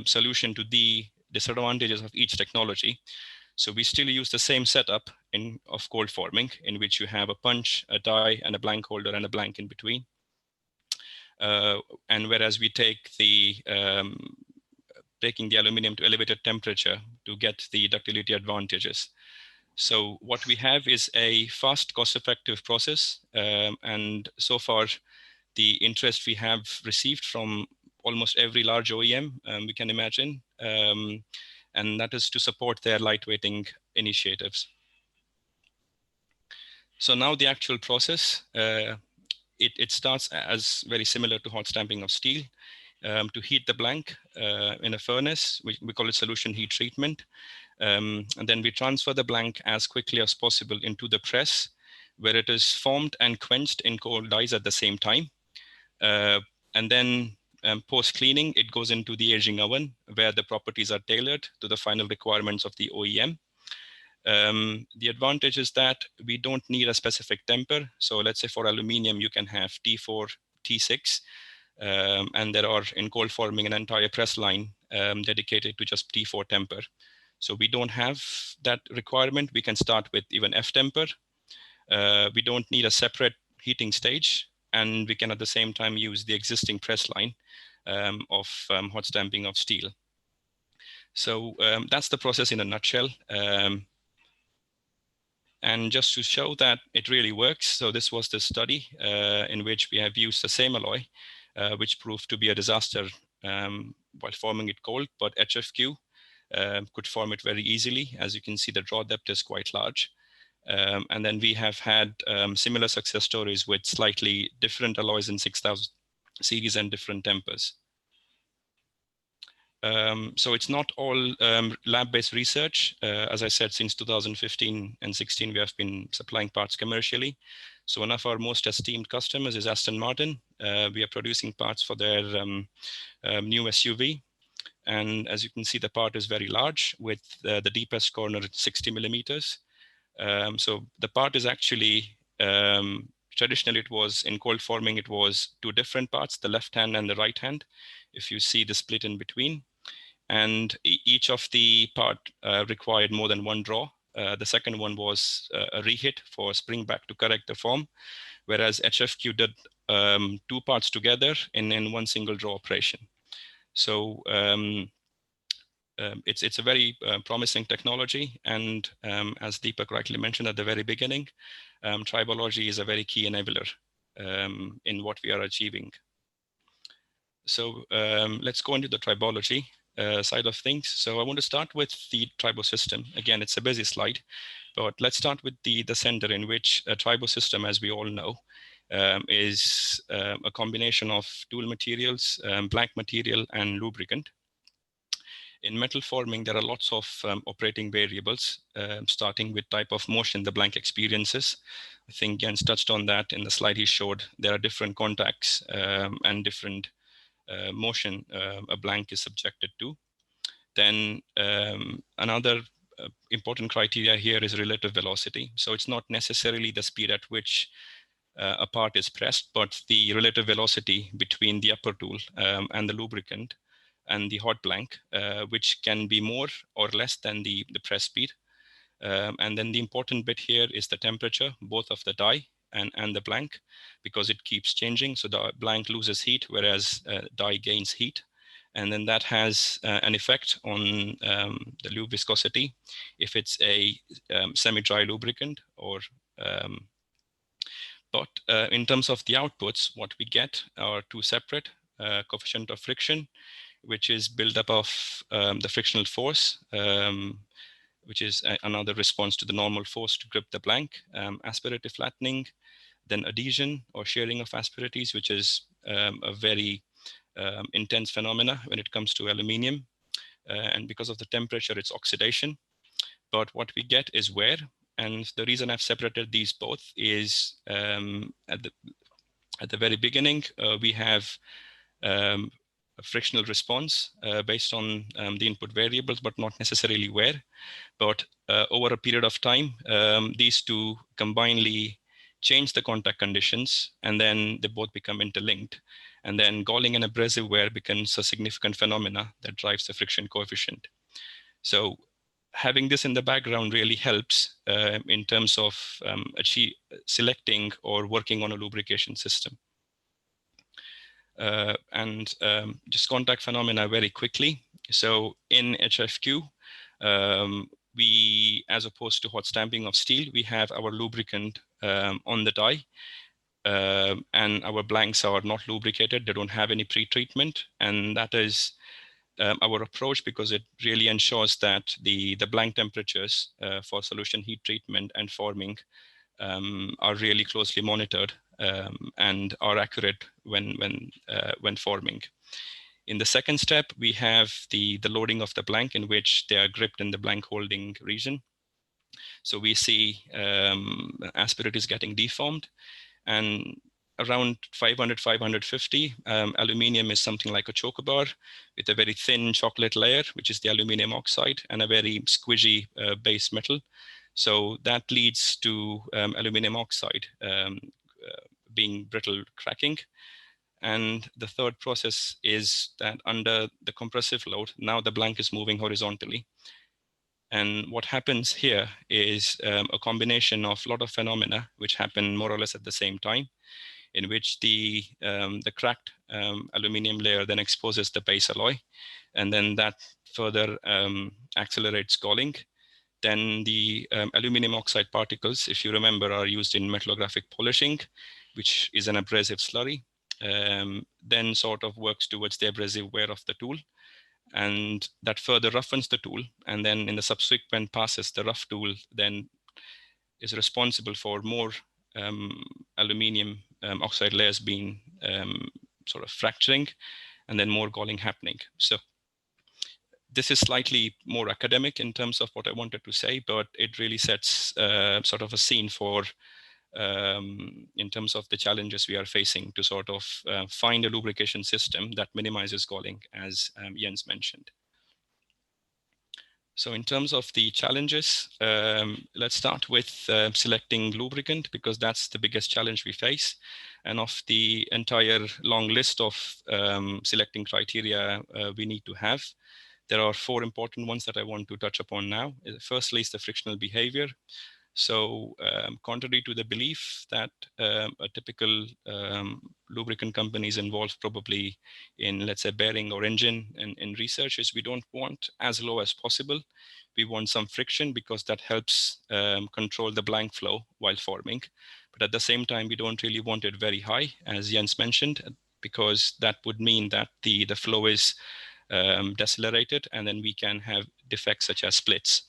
solution to the disadvantages of each technology. So we still use the same setup of cold forming, in which you have a punch, a die, and a blank holder, and a blank in between. And whereas we take taking the aluminum to elevated temperature to get the ductility advantages. So what we have is a fast, cost-effective process. And so far, the interest we have received from almost every large OEM we can imagine, and that is to support their lightweighting initiatives. So now the actual process, it starts as very similar to hot stamping of steel. To heat the blank in a furnace, we call it solution heat treatment. And then we transfer the blank as quickly as possible into the press, where it is formed and quenched in cold dyes at the same time. And then post-cleaning, it goes into the aging oven, where the properties are tailored to the final requirements of the OEM. The advantage is that we don't need a specific temper. So let's say for aluminium, you can have T4, T6, and there are in cold forming an entire press line dedicated to just T4 temper. So we don't have that requirement. We can start with even F temper. We don't need a separate heating stage, and we can at the same time use the existing press line of hot stamping of steel. So that's the process in a nutshell. And just to show that it really works, so this was the study in which we have used the same alloy, which proved to be a disaster while forming it cold, but HFQ could form it very easily. As you can see, the draw depth is quite large. And then we have had similar success stories with slightly different alloys in 6000 series and different tempers. So it's not all lab-based research. As I said, since 2015 and 16, we have been supplying parts commercially. So one of our most esteemed customers is Aston Martin. We are producing parts for their new SUV. And as you can see, the part is very large with the deepest corner at 60 millimeters. So the part is actually, traditionally it was in cold forming, it was two different parts, the left hand and the right hand, if you see the split in between. And each of the part required more than one draw. The second one was a reheat for spring back to correct the form, whereas HFQ did two parts together in one single draw operation. So it's a very promising technology. And as Deepak rightly mentioned at the very beginning, tribology is a very key enabler in what we are achieving. So let's go into the tribology side of things. So I want to start with the tribo system. Again, it's a busy slide, but let's start with the center, in which a tribo system, as we all know, is a combination of tool materials, blank material, and lubricant. In metal forming, there are lots of operating variables, starting with type of motion the blank experiences. I think Jens touched on that in the slide he showed. There are different contacts and different motion a blank is subjected to. Then another important criteria here is relative velocity. So it's not necessarily the speed at which a part is pressed, but the relative velocity between the upper tool and the lubricant and the hot blank, which can be more or less than the press speed. And then the important bit here is the temperature, both of the die and the blank, because it keeps changing. So the blank loses heat, whereas die gains heat. And then that has an effect on the lube viscosity if it's a semi-dry lubricant or but in terms of the outputs, what we get are two separate coefficient of friction, which is built up of the frictional force, which is another response to the normal force to grip the blank, aspirative flattening, then adhesion or shearing of asperities, which is a very intense phenomena when it comes to aluminium. And because of the temperature, it's oxidation. But what we get is wear. And the reason I've separated these both is at the very beginning, we have a frictional response based on the input variables, but not necessarily wear. But over a period of time, these two combinedly change the contact conditions, and then they both become interlinked. And then galling and abrasive wear becomes a significant phenomena that drives the friction coefficient. So having this in the background really helps in terms of selecting or working on a lubrication system. And just contact phenomena very quickly. So in HFQ, we, as opposed to hot stamping of steel, we have our lubricant on the die, and our blanks are not lubricated. They don't have any pre-treatment, and that is our approach, because it really ensures that the blank temperatures for solution heat treatment and forming are really closely monitored and are accurate when forming. In the second step, we have the loading of the blank, in which they are gripped in the blank holding region. So we see asperities getting deformed, and around 500, 550, aluminium is something like a choker bar with a very thin chocolate layer, which is the aluminium oxide, and a very squishy base metal. So that leads to aluminium oxide being brittle, cracking. And the third process is that under the compressive load, now the blank is moving horizontally. And what happens here is a combination of a lot of phenomena which happen more or less at the same time, in which the cracked aluminium layer then exposes the base alloy, and then that further accelerates galling. Then the aluminium oxide particles, if you remember, are used in metallographic polishing, which is an abrasive slurry, then sort of works towards the abrasive wear of the tool. And that further roughens the tool. And then in the subsequent passes, the rough tool then is responsible for more aluminium oxide layers being sort of fracturing, and then more galling happening. So this is slightly more academic in terms of what I wanted to say, but it really sets sort of a scene for in terms of the challenges we are facing to sort of find a lubrication system that minimizes galling, as Jens mentioned. So in terms of the challenges, let's start with selecting lubricant, because that's the biggest challenge we face. And of the entire long list of selecting criteria we need to have, there are 4 important ones that I want to touch upon now. Firstly is the frictional behavior. So contrary to the belief that a typical lubricant company is involved probably in, let's say, bearing or engine in research, is we don't want as low as possible. We want some friction, because that helps control the blank flow while forming. But at the same time, we don't really want it very high, as Jens mentioned, because that would mean that the flow is decelerated, and then we can have defects such as splits.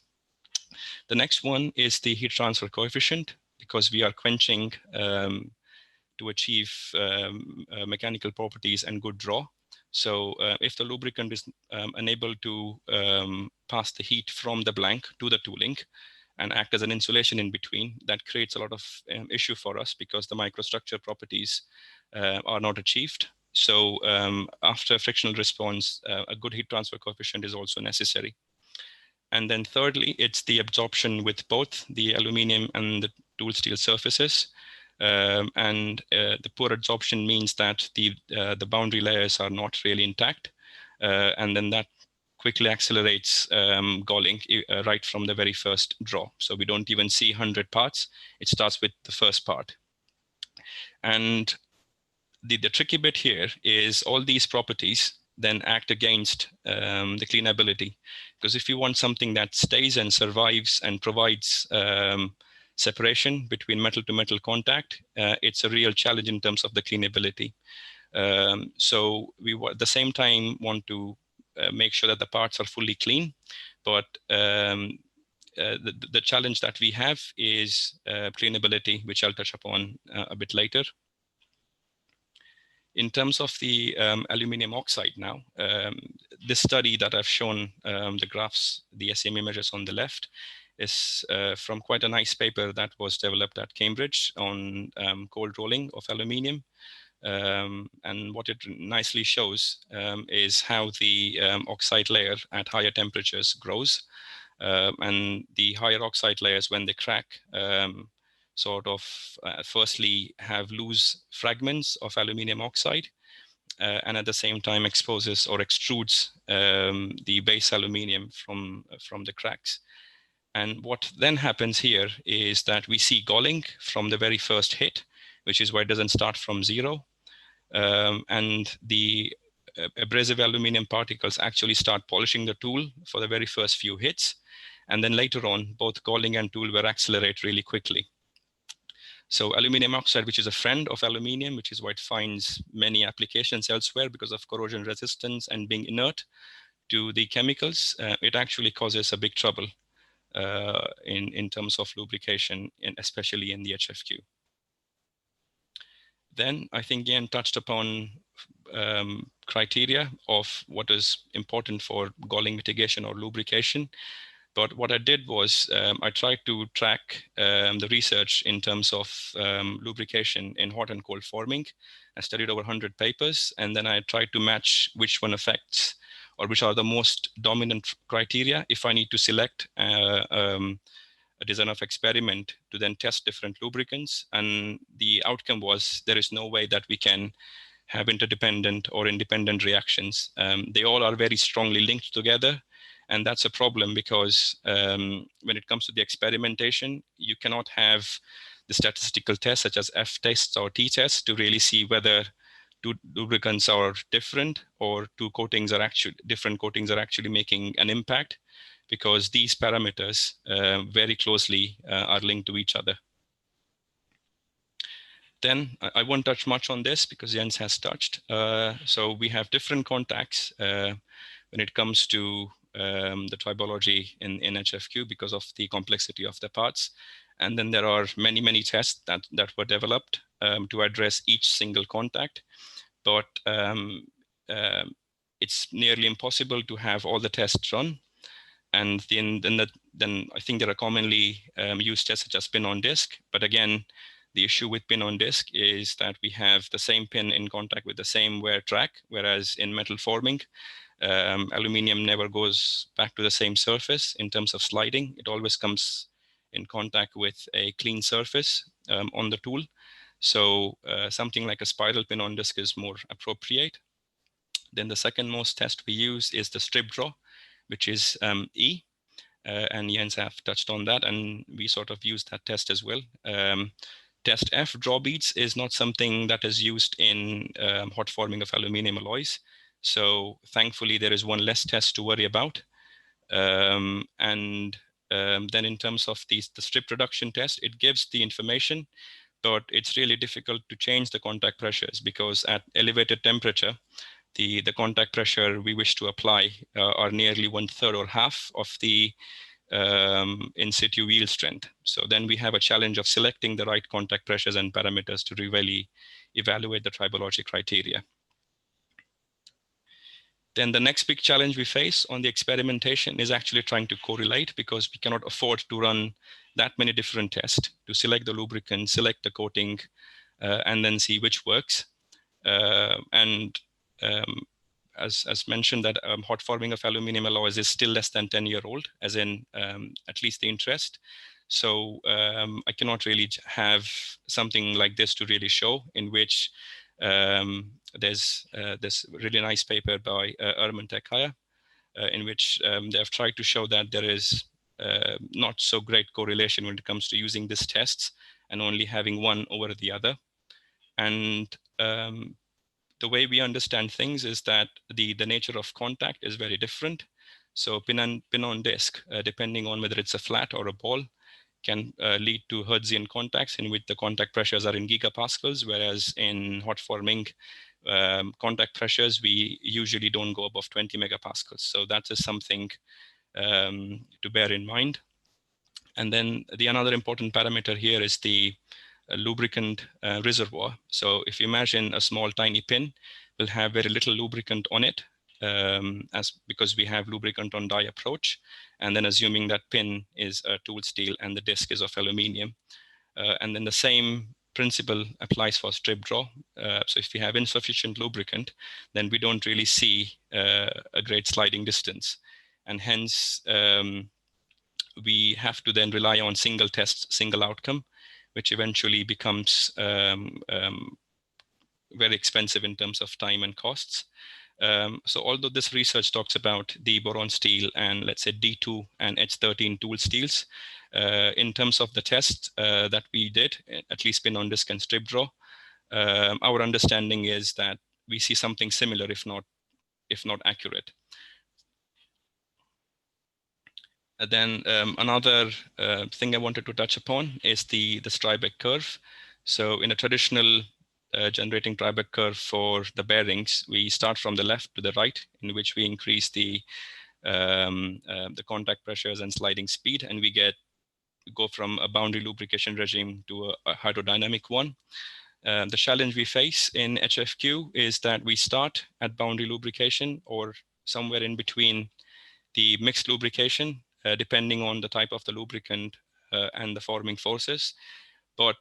The next one is the heat transfer coefficient, because we are quenching to achieve mechanical properties and good draw. So if the lubricant is unable to pass the heat from the blank to the tooling and act as an insulation in between, that creates a lot of issue for us, because the microstructure properties are not achieved. So after frictional response, a good heat transfer coefficient is also necessary. And then thirdly, it's the absorption with both the aluminium and the tool steel surfaces. The poor absorption means that the boundary layers are not really intact. And then that quickly accelerates galling right from the very first draw. So we don't even see 100 parts. It starts with the first part. And the tricky bit here is all these properties then act against the cleanability. Because if you want something that stays and survives and provides separation between metal to metal contact, it's a real challenge in terms of the cleanability. So we at the same time want to make sure that the parts are fully clean, but the challenge that we have is cleanability, which I'll touch upon a bit later. In terms of the aluminum oxide now, this study that I've shown the graphs, the SMA measures on the left, is from quite a nice paper that was developed at Cambridge on cold rolling of aluminum. And what it nicely shows is how the oxide layer at higher temperatures grows. And the higher oxide layers, when they crack, sort of firstly have loose fragments of aluminum oxide, and at the same time exposes or extrudes the base aluminum from the cracks. And what then happens here is that we see galling from the very first hit, which is why it doesn't start from zero. And the abrasive aluminum particles actually start polishing the tool for the very first few hits. And then later on, both galling and tool wear accelerate really quickly. So aluminum oxide, which is a friend of aluminum, which is why it finds many applications elsewhere because of corrosion resistance and being inert to the chemicals, it actually causes a big trouble in terms of lubrication, especially in the HFQ. Then I think Ian touched upon criteria of what is important for galling mitigation or lubrication. But what I did was I tried to track the research in terms of lubrication in hot and cold forming. I studied over 100 papers, and then I tried to match which one affects or which are the most dominant criteria if I need to select a design of experiment to then test different lubricants. And the outcome was there is no way that we can have interdependent or independent reactions. They all are very strongly linked together. And that's a problem because when it comes to the experimentation, you cannot have the statistical tests such as F tests or T tests to really see whether two lubricants are different or different coatings are actually making an impact, because these parameters very closely are linked to each other. Then I won't touch much on this because Jens has touched. So we have different contacts when it comes to the tribology in HFQ because of the complexity of the parts. And then there are many, many tests that were developed to address each single contact. But it's nearly impossible to have all the tests run. And then I think there are commonly used tests such as pin on disc. But again, the issue with pin on disc is that we have the same pin in contact with the same wear track, whereas in metal forming, aluminum never goes back to the same surface in terms of sliding. It always comes in contact with a clean surface on the tool. So something like a spiral pin on disc is more appropriate. Then the second most test we use is the strip draw, which is E. And Jens have touched on that, and we sort of use that test as well. Test F, draw beads, is not something that is used in hot forming of aluminum alloys. So thankfully, there is one less test to worry about. Then in terms of the strip reduction test, it gives the information, but it's really difficult to change the contact pressures because at elevated temperature, the contact pressure we wish to apply are nearly 1/3 or half of the in situ yield strength. So then we have a challenge of selecting the right contact pressures and parameters to really evaluate the tribology criteria. Then the next big challenge we face on the experimentation is actually trying to correlate, because we cannot afford to run that many different tests to select the lubricant, select the coating, and then see which works. As mentioned, that hot forming of aluminum alloys is still less than 10-year-old, as in at least the interest. So I cannot really have something like this to really show, in which there's this really nice paper by Erman Tekhaya, in which they have tried to show that there is not so great correlation when it comes to using these tests and only having one over the other. And the way we understand things is that the nature of contact is very different. So pin on disk, depending on whether it's a flat or a ball, can lead to Hertzian contacts in which the contact pressures are in gigapascals, whereas in hot forming contact pressures, we usually don't go above 20 megapascals. So that is something to bear in mind. And then another important parameter here is the lubricant reservoir. So if you imagine a small tiny pin will have very little lubricant on it, because we have lubricant on die approach, and then assuming that pin is a tool steel and the disc is of aluminium. And then the same principle applies for strip draw. So if we have insufficient lubricant, then we don't really see a great sliding distance. And hence, we have to then rely on single test, single outcome, which eventually becomes very expensive in terms of time and costs. So although this research talks about the boron steel and let's say D2 and H13 tool steels, in terms of the test that we did, at least pin on disk and strip draw, our understanding is that we see something similar, if not accurate. Then another thing I wanted to touch upon is the Strybeck curve. So in a traditional generating Strybeck curve for the bearings, we start from the left to the right, in which we increase the contact pressures and sliding speed, and we go from a boundary lubrication regime to a hydrodynamic one. The challenge we face in HFQ is that we start at boundary lubrication or somewhere in between the mixed lubrication, depending on the type of the lubricant and the forming forces. But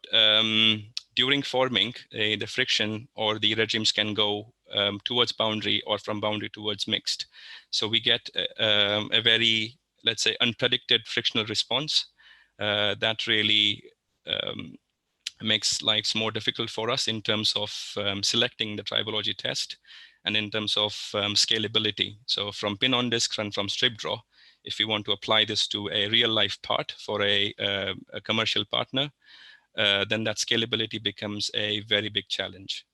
during forming, the friction or the regimes can go towards boundary or from boundary towards mixed. So we get a very, let's say, unpredicted frictional response that really makes lives more difficult for us in terms of selecting the tribology test and in terms of scalability. So from pin on disk and from strip draw, if we want to apply this to a real life part for a commercial partner, then that scalability becomes a very big challenge.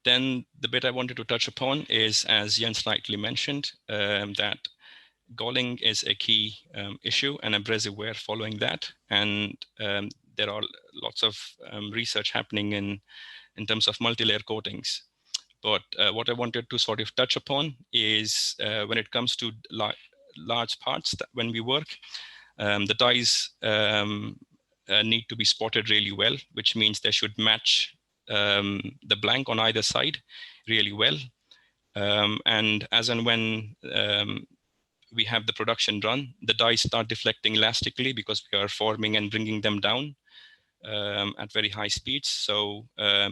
Then the bit I wanted to touch upon is, as Jens rightly mentioned, that galling is a key issue and abrasive wear following that. And there are lots of research happening in terms of multi-layer coatings. But what I wanted to sort of touch upon is when it comes to large parts that when we work, the dies need to be spotted really well, which means they should match the blank on either side really well. And as and when we have the production run, the dies start deflecting elastically because we are forming and bringing them down at very high speeds. So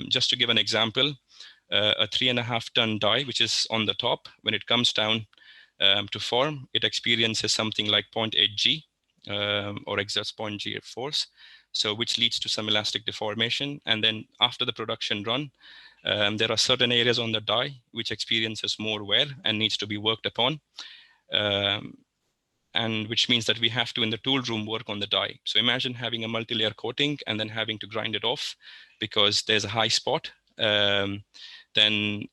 just to give an example, a 3.5 ton die, which is on the top, when it comes down to form, it experiences something like 0.8 G or exerts 0.8 G of force, so which leads to some elastic deformation. And then after the production run, there are certain areas on the die which experiences more wear and needs to be worked upon. And which means that we have to, in the tool room, work on the die. So imagine having a multi-layer coating and then having to grind it off because there's a high spot. Then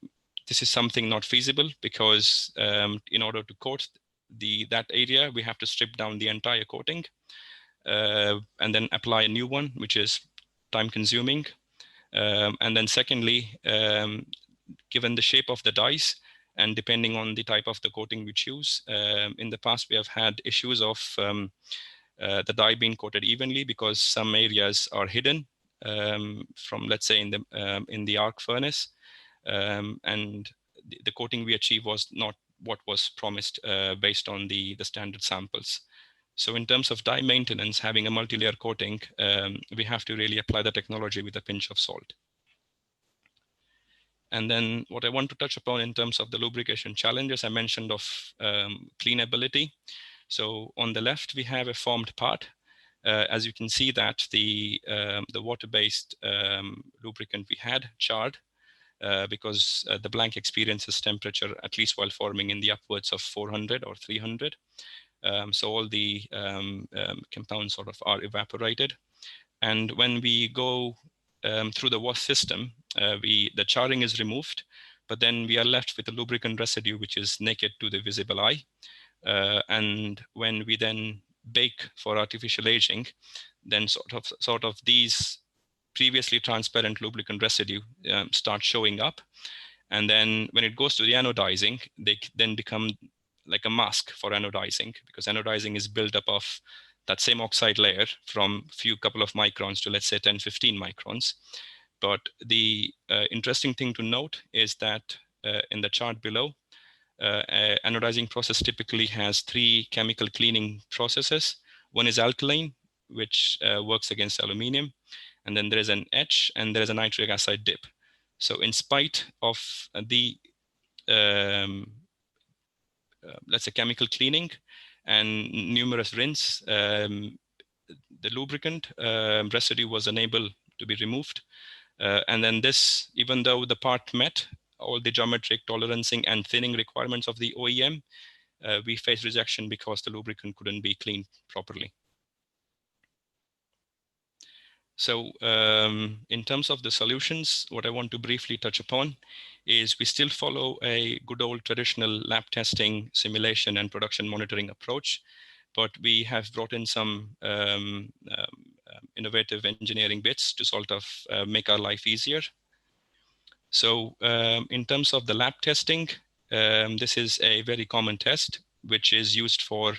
this is something not feasible because in order to coat that area, we have to strip down the entire coating and then apply a new one, which is time consuming. And then secondly, given the shape of the dies, and depending on the type of the coating we choose, in the past we have had issues of the die being coated evenly because some areas are hidden from, let's say, in the arc furnace, and the coating we achieved was not what was promised based on the standard samples. So in terms of die maintenance, having a multi-layer coating, we have to really apply the technology with a pinch of salt. And then what I want to touch upon in terms of the lubrication challenges, I mentioned of cleanability. So on the left, we have a formed part. As you can see that the water-based lubricant we had charred because the blank experiences temperature, at least while forming, in the upwards of 400 or 300. So all the compounds sort of are evaporated. And when we go through the wash system, the charring is removed, but then we are left with a lubricant residue which is naked to the visible eye. And when we then bake for artificial aging, then sort of these previously transparent lubricant residue start showing up. And then when it goes to the anodizing, they then become like a mask for anodizing, because anodizing is built up of that same oxide layer from couple of microns to, let's say, 10, 15 microns. But the interesting thing to note is that in the chart below, anodizing process typically has 3 chemical cleaning processes. One is alkaline, which works against aluminium. And then there is an etch, and there is a nitric acid dip. So in spite of the, let's say, chemical cleaning and numerous rinse, the lubricant residue was unable to be removed. And then this, even though the part met all the geometric tolerancing and thinning requirements of the OEM, we faced rejection because the lubricant couldn't be cleaned properly. So in terms of the solutions, what I want to briefly touch upon is we still follow a good old traditional lab testing, simulation, and production monitoring approach, but we have brought in some innovative engineering bits to sort of make our life easier. So in terms of the lab testing, this is a very common test, which is used for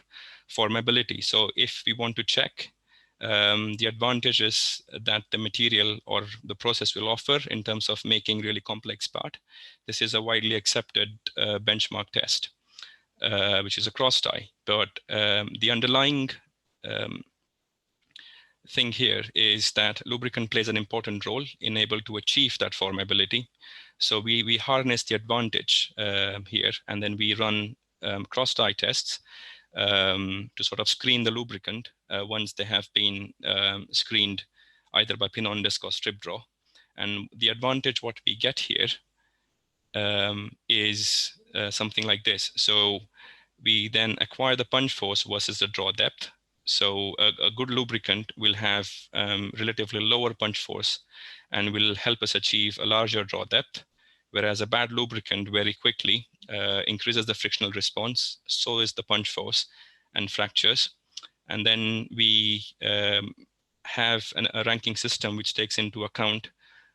formability. So if we want to check the advantages that the material or the process will offer in terms of making really complex part, this is a widely accepted benchmark test, which is a cross tie. But the underlying thing here is that lubricant plays an important role in able to achieve that formability. So we harness the advantage here, and then we run cross tie tests to sort of screen the lubricant once they have been screened either by pin on disc or strip draw. And the advantage what we get here is something like this. So we then acquire the punch force versus the draw depth. So a good lubricant will have relatively lower punch force and will help us achieve a larger draw depth, whereas a bad lubricant very quickly increases the frictional response, so is the punch force, and fractures. And then we have a ranking system which takes into account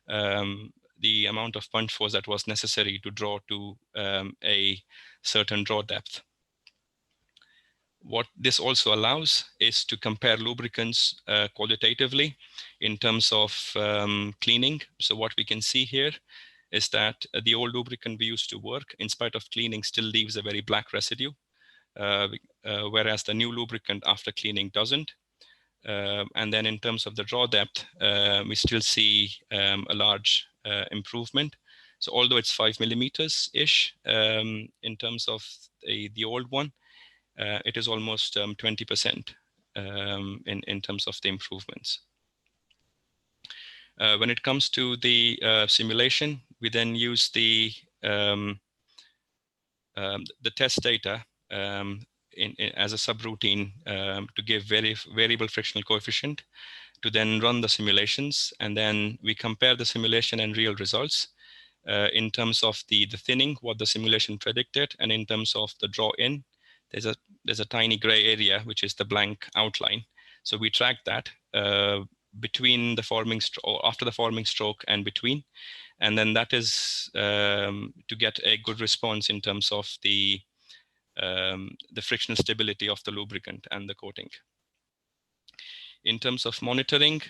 the amount of punch force that was necessary to draw to a certain draw depth. What this also allows is to compare lubricants qualitatively in terms of cleaning. So what we can see here is that the old lubricant we used to work, in spite of cleaning, still leaves a very black residue, whereas the new lubricant after cleaning doesn't. And then in terms of the draw depth, we still see a large improvement. So although it's 5 millimeters-ish in terms of the old one, it is almost 20% in terms of the improvements. When it comes to the simulation, we then use the test data as a subroutine to give variable frictional coefficient to then run the simulations. And then we compare the simulation and real results in terms of the thinning, what the simulation predicted, and in terms of the draw in. There's a tiny gray area, which is the blank outline. So we track that between the forming or after the forming stroke and between. And then that is to get a good response in terms of the frictional stability of the lubricant and the coating. In terms of monitoring,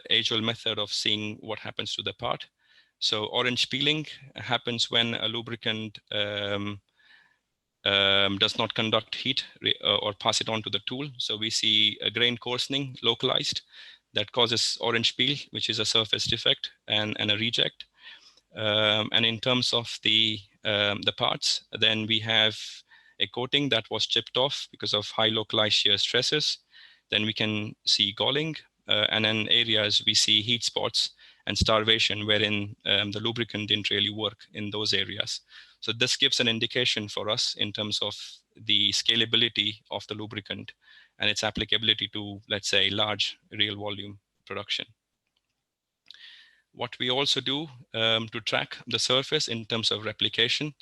age-old method of seeing what happens to the part. So orange peeling happens when a lubricant does not conduct heat or pass it on to the tool. So we see a grain coarsening localized that causes orange peel, which is a surface defect and a reject. And in terms of the parts, then we have a coating that was chipped off because of high localized shear stresses. Then we can see galling, and in areas we see heat spots and starvation, wherein the lubricant didn't really work in those areas. So this gives an indication for us in terms of the scalability of the lubricant and its applicability to, let's say, large real volume production. What we also do to track the surface in terms of replication.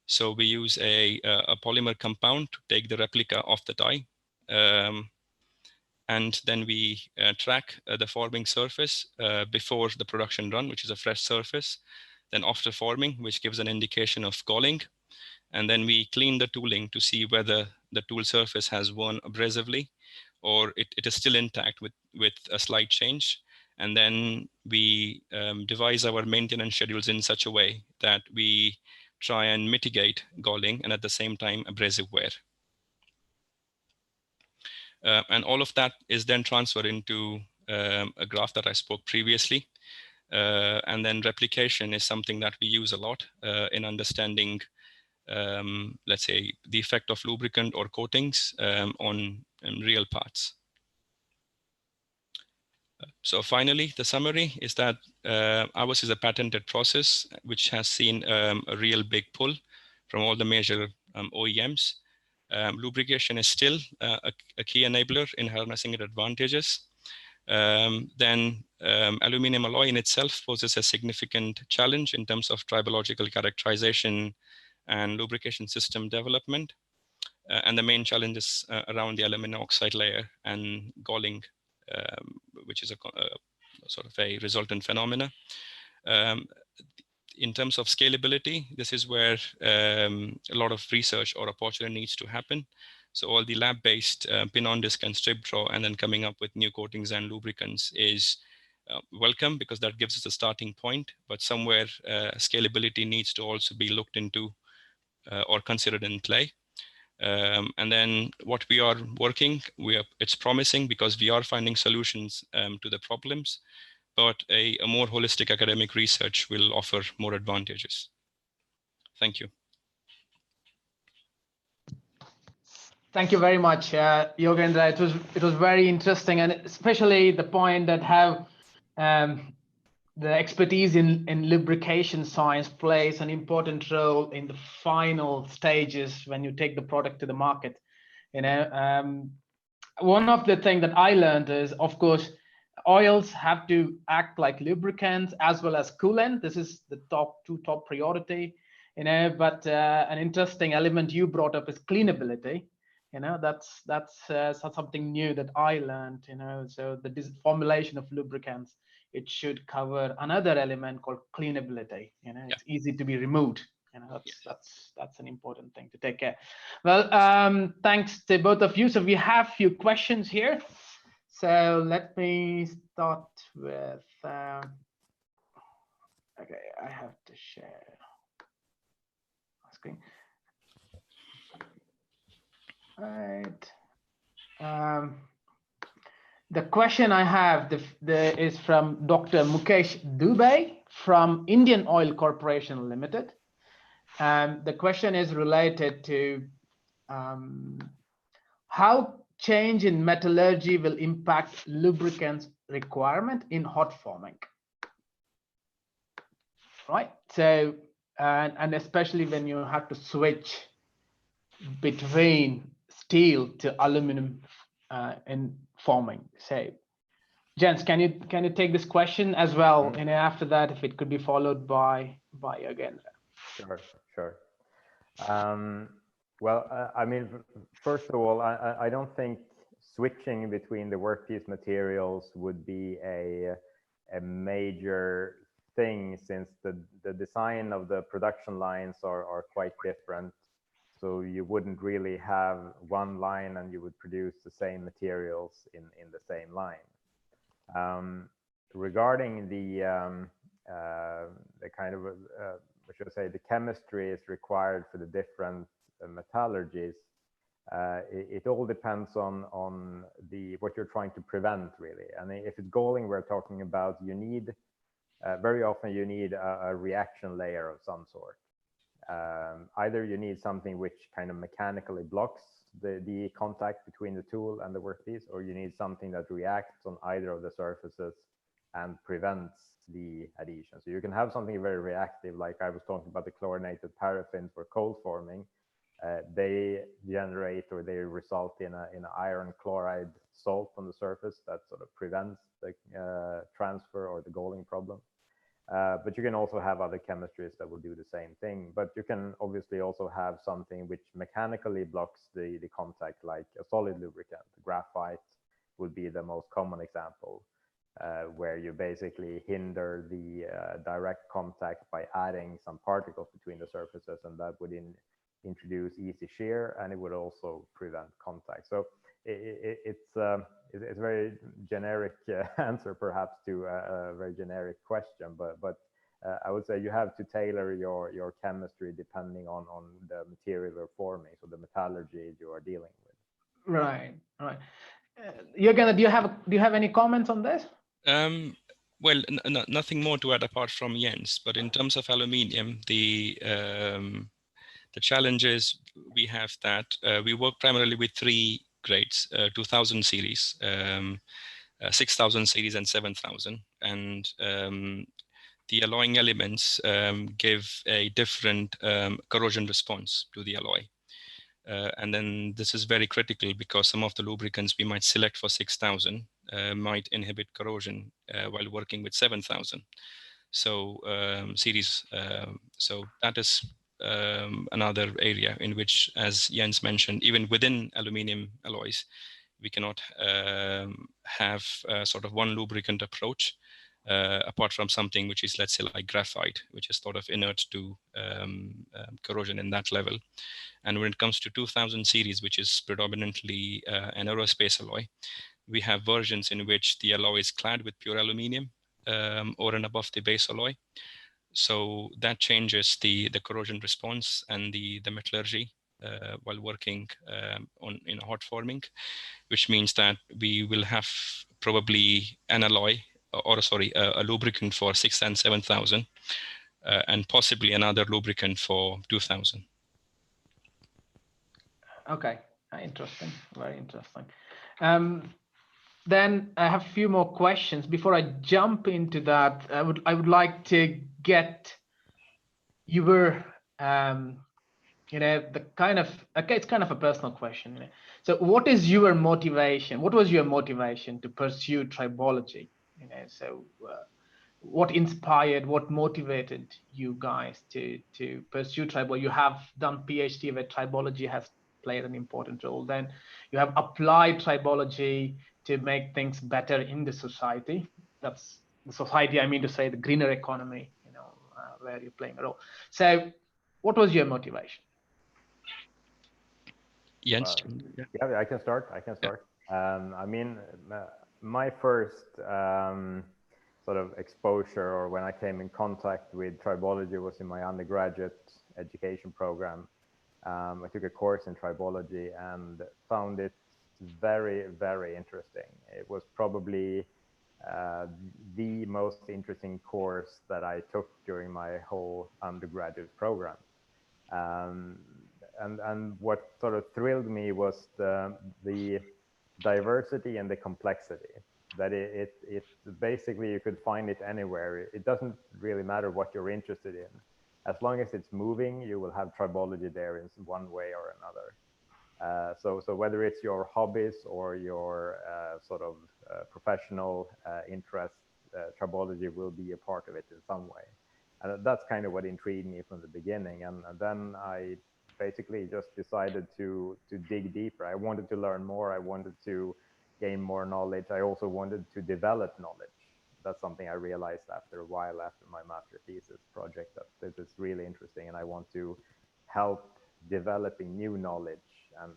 So we use a polymer compound to take the replica of the die. And then we track the forming surface before the production run, which is a fresh surface. Then after forming, which gives an indication of galling. And then we clean the tooling to see whether the tool surface has worn abrasively or it is still intact with a slight change. And then we devise our maintenance schedules in such a way that we try and mitigate galling and at the same time abrasive wear. And all of that is then transferred into a graph that I spoke previously. And then replication is something that we use a lot in understanding, let's say, the effect of lubricant or coatings on real parts. So finally, the summary is that ours is a patented process which has seen a real big pull from all the major OEMs. Lubrication is still a key enabler in harnessing its advantages. Then aluminum alloy in itself poses a significant challenge in terms of tribological characterization and lubrication system development. And the main challenge is around the aluminum oxide layer and galling, which is a sort of a resultant phenomena. In terms of scalability, this is where a lot of research or opportunity needs to happen. So all the lab-based pin-on-disc and strip draw and then coming up with new coatings and lubricants is welcome because that gives us a starting point, but somewhere scalability needs to also be looked into or considered in play. And then what we are working, it's promising because we are finding solutions to the problems, but a more holistic academic research will offer more advantages. Thank you. Thank you very much, Yogendra. It was very interesting, and especially the point that how the expertise in lubrication science plays an important role in the final stages when you take the product to the market. You know, one of the things that I learned is, of course, oils have to act like lubricants as well as coolant. This is the top priority. You know, but an interesting element you brought up is cleanability. You know, that's something new that I learned. You know, so the formulation of lubricants, it should cover another element called cleanability. You know, it's easy to be removed. You know, that's an important thing to take care. Well, thanks to both of you. So we have a few questions here. So let me start with. Okay, I have to share screen. Right. The question I have is from Dr. Mukesh Dubey from Indian Oil Corporation Limited. The question is related to how change in metallurgy will impact lubricants requirement in hot forming. Right. So, and especially when you have to switch between steel to aluminum in forming. So, gents, can you take this question as well? And after that, if it could be followed by again. Sure. Well, I mean, first of all, I don't think switching between the workpiece materials would be a major thing, since the design of the production lines are quite different. So you wouldn't really have one line and you would produce the same materials in the same line. Regarding the kind of, what should I say, the chemistry is required for the different metallurgies. It all depends on what you're trying to prevent, really. And if it's galling, we're talking about, you need very often you need a reaction layer of some sort. Either you need something which kind of mechanically blocks the contact between the tool and the workpiece, or you need something that reacts on either of the surfaces and prevents the adhesion. So you can have something very reactive, like I was talking about the chlorinated paraffin for cold forming. They generate, or they result in an iron chloride salt on the surface that sort of prevents the transfer or the galling problem. But you can also have other chemistries that will do the same thing. But you can obviously also have something which mechanically blocks the contact, like a solid lubricant. Graphite would be the most common example, where you basically hinder the direct contact by adding some particles between the surfaces, and that would introduce easy shear, and it would also prevent contact. So it's a very generic answer, perhaps, to a very generic question, but I would say you have to tailor your chemistry depending on the material you're forming, so the metallurgy you are dealing with. Right, right. Yogendra, do you have any comments on this? Well, nothing more to add apart from Jens, but in terms of aluminium, the challenge is we have that we work primarily with 3 grades, 2000 series, 6000 series, and 7000. And the alloying elements give a different corrosion response to the alloy. And then this is very critical because some of the lubricants we might select for 6000 might inhibit corrosion while working with 7000. So series, so that is another area in which, as Jens mentioned, even within aluminium alloys, we cannot have sort of one lubricant approach, apart from something which is, let's say, like graphite, which is sort of inert to corrosion in that level. And when it comes to 2000 series, which is predominantly an aerospace alloy, we have versions in which the alloy is clad with pure aluminium or and above the base alloy. So that changes the corrosion response and the metallurgy while working in hot forming, which means that we will have probably an alloy, or sorry, a lubricant for 6 and 7000, and possibly another lubricant for 2000. Okay, interesting, very interesting. Then I have a few more questions. Before I jump into that, I would like to get your the kind of, okay, it's kind of a personal question. So what is your motivation? What was your motivation to pursue tribology? So what inspired, what motivated you guys to pursue tribology? You have done PhD where tribology has played an important role. Then you have applied tribology to make things better in the society. That's the society, I mean to say the greener economy, where you're playing a role. So what was your motivation? Jens? Yeah, I can start. I mean, my first sort of exposure, or when I came in contact with tribology, was in my undergraduate education program. I took a course in tribology and found it very, very interesting. It was probably the most interesting course that I took during my whole undergraduate program. And what sort of thrilled me was the diversity and the complexity. That it basically, you could find it anywhere. It doesn't really matter what you're interested in. As long as it's moving, you will have tribology there in one way or another. So whether it's your hobbies or your sort of professional interest, tribology will be a part of it in some way. And that's kind of what intrigued me from the beginning. And then I basically just decided to dig deeper. I wanted to learn more. I wanted to gain more knowledge. I also wanted to develop knowledge. That's something I realized after a while, after my master thesis project, that this is really interesting, and I want to help developing new knowledge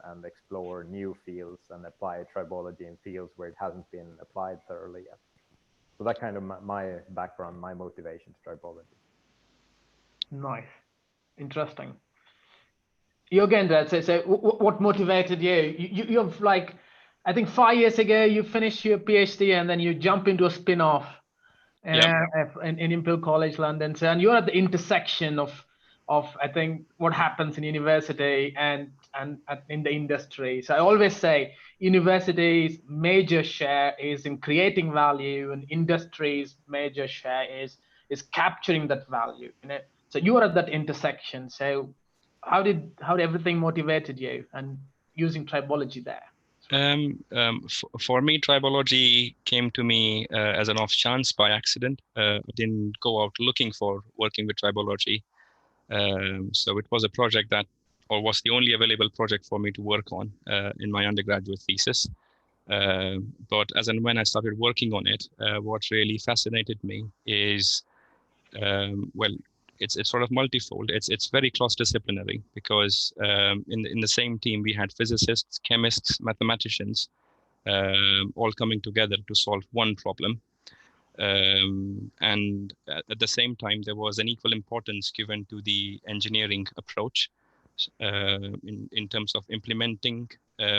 and explore new fields and apply tribology in fields where it hasn't been applied thoroughly yet. So that kind of my background, my motivation to tribology. Nice, interesting. Yogendra, so what motivated you? You've like, I think 5 years ago, you finished your PhD and then you jump into a spin-off in Imperial College London. So, and you're at the intersection of I think what happens in university and in the industry. So I always say university's major share is in creating value, and industry's major share is capturing that value. So you are at that intersection. So how did everything motivated you and using tribology there? For me, tribology came to me as an off chance by accident. I didn't go out looking for working with tribology. So it was a project that, or was the only available project for me to work on in my undergraduate thesis. But as and when I started working on it, what really fascinated me is, well, it's sort of multifold. It's very cross-disciplinary because in the same team we had physicists, chemists, mathematicians, all coming together to solve one problem. And at the same time, there was an equal importance given to the engineering approach in terms of implementing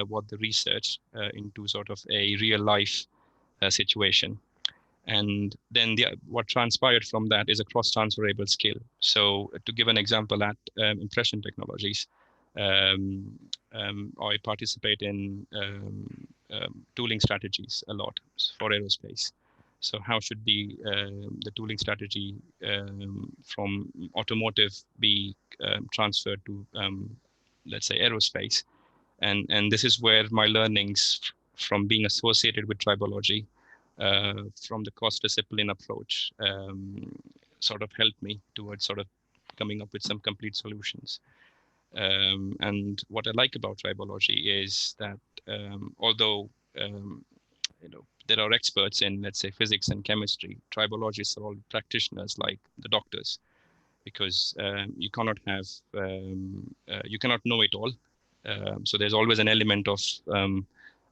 what the research into sort of a real life situation. And then what transpired from that is a cross-transferable skill. So to give an example, at Impression Technologies, I participate in tooling strategies a lot for aerospace. So how should the tooling strategy from automotive be transferred to, let's say, aerospace? And this is where my learnings from being associated with tribology, from the cross-discipline approach, sort of helped me towards sort of coming up with some complete solutions. And what I like about tribology is that although there are experts in, let's say, physics and chemistry, tribologists are all practitioners like the doctors, because you cannot have, you cannot know it all. So there's always an element of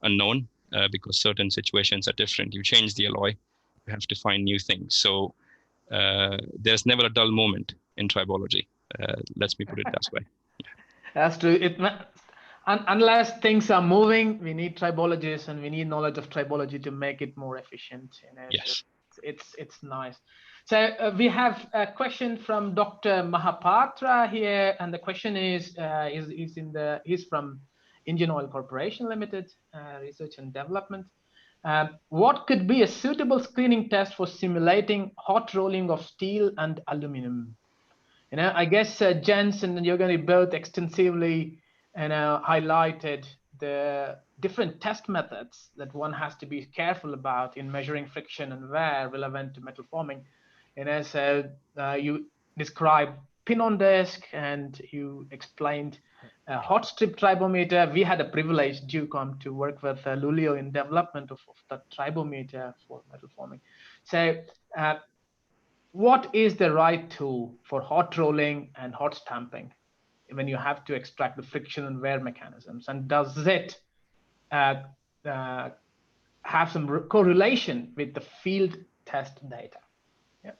unknown because certain situations are different. You change the alloy, you have to find new things. So there's never a dull moment in tribology. Let me put it that way. That's true. Unless things are moving, we need tribologists and we need knowledge of tribology to make it more efficient. Yes. So it's nice. So we have a question from Dr. Mahapatra here, and the question is from Indian Oil Corporation Limited, Research and Development. What could be a suitable screening test for simulating hot rolling of steel and aluminum? I guess Jens and Yogendra both extensively highlighted the different test methods that one has to be careful about in measuring friction and wear relevant to metal forming. So you described pin on disk and you explained hot strip tribometer. We had a privilege, Ducom, to work with Lulea in development of the tribometer for metal forming. So what is the right tool for hot rolling and hot stamping when you have to extract the friction and wear mechanisms? And does it have some correlation with the field test data? Yeah.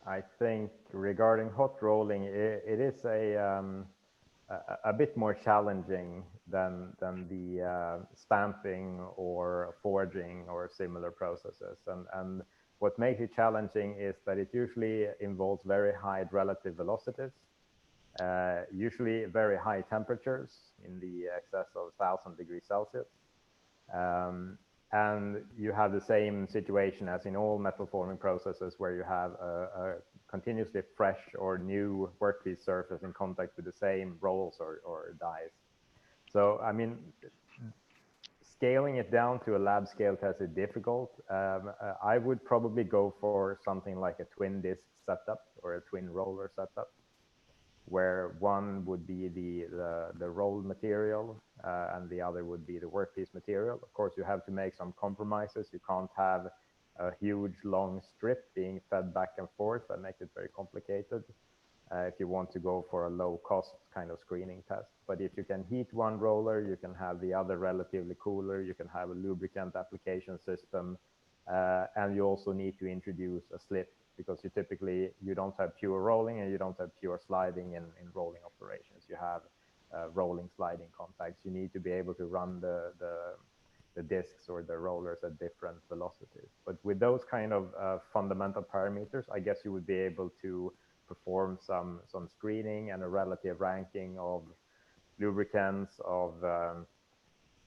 I think regarding hot rolling, it is a bit more challenging than the stamping or forging or similar processes. And what makes it challenging is that it usually involves very high relative velocities, usually very high temperatures in the excess of 1,000 degrees Celsius. And you have the same situation as in all metal forming processes where you have a continuously fresh or new workpiece surface in contact with the same rolls or dies. So, I mean, scaling it down to a lab scale test is difficult. I would probably go for something like a twin disc setup or a twin roller setup, where one would be the rolled material and the other would be the workpiece material. Of course, you have to make some compromises. You can't have a huge long strip being fed back and forth. That makes it very complicated if you want to go for a low cost kind of screening test. But if you can heat one roller, you can have the other relatively cooler, you can have a lubricant application system, and you also need to introduce a slip, because you don't have pure rolling and you don't have pure sliding in rolling operations. You have rolling sliding contacts. You need to be able to run the discs or the rollers at different velocities. But with those kind of fundamental parameters, I guess you would be able to perform some screening and a relative ranking of lubricants, of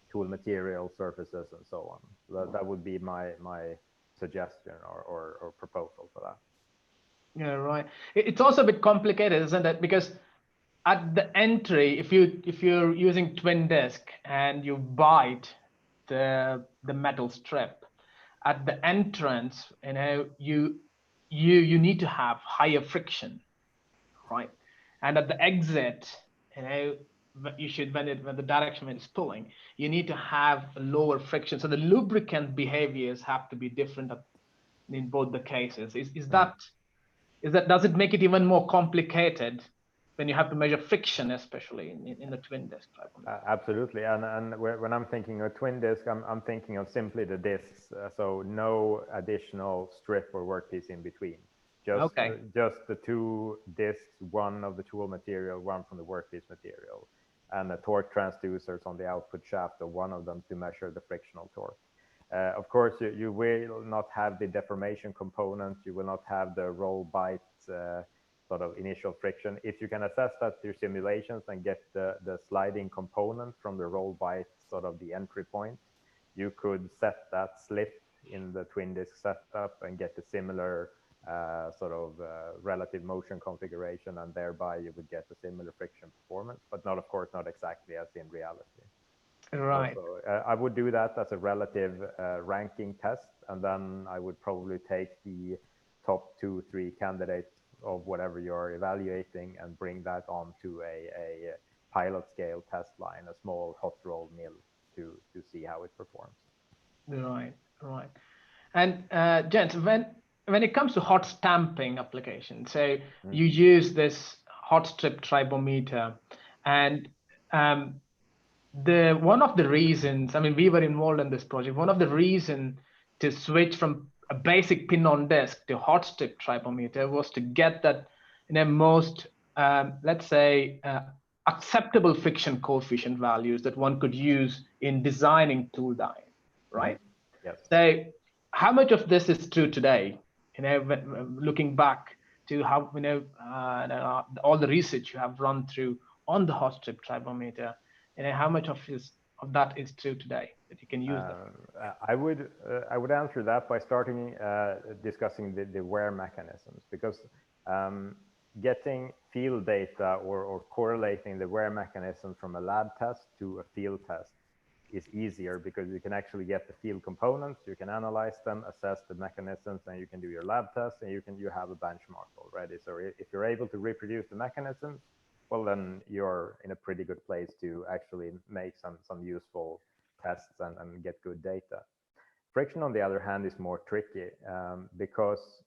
tool material, surfaces, and so on. That would be my suggestion or proposal for that. Yeah, right. It's also a bit complicated, isn't it? Because at the entry, if you're using twin disc and you bite the metal strip at the entrance, you need to have higher friction, right? And at the exit, you should, when the direction is pulling, you need to have a lower friction. So the lubricant behaviors have to be different in both the cases. Is that does it make it even more complicated when you have to measure friction, especially in the twin disc tribometer? Absolutely, and when I'm thinking of twin disc, I'm thinking of simply the discs, so no additional strip or workpiece in between. Just the two discs, one of the tool material, one from the workpiece material, and the torque transducers on the output shaft of one of them to measure the frictional torque. Of course, you will not have the deformation component. You will not have the roll bite sort of initial friction. If you can assess that through simulations and get the sliding component from the roll bite, sort of the entry point, you could set that slip in the twin disc setup and get a similar relative motion configuration, and thereby you would get a similar friction performance, but not, of course, not exactly as in reality. Right. So I would do that as a relative ranking test, and then I would probably take the top 2-3 candidates of whatever you're evaluating and bring that onto a pilot scale test line, a small hot roll mill, to see how it performs. Right. And gents, when it comes to hot stamping application, so you use this hot strip tribometer, and one of the reasons, I mean, we were involved in this project, one of the reasons to switch from a basic pin on disc to hot strip tribometer was to get that most, let's say, acceptable friction coefficient values that one could use in designing tool dying, right? Yes. So how much of this is true today? Looking back to how, all the research you have run through on the hot strip tribometer, how much of that is true today that you can use that? I would answer that by starting discussing the wear mechanisms, because getting field data or correlating the wear mechanism from a lab test to a field test is easier, because you can actually get the field components, you can analyze them, assess the mechanisms, and you can do your lab tests, and you have a benchmark already. So if you're able to reproduce the mechanisms, well, then you're in a pretty good place to actually make some useful tests and get good data. Friction, on the other hand, is more tricky, because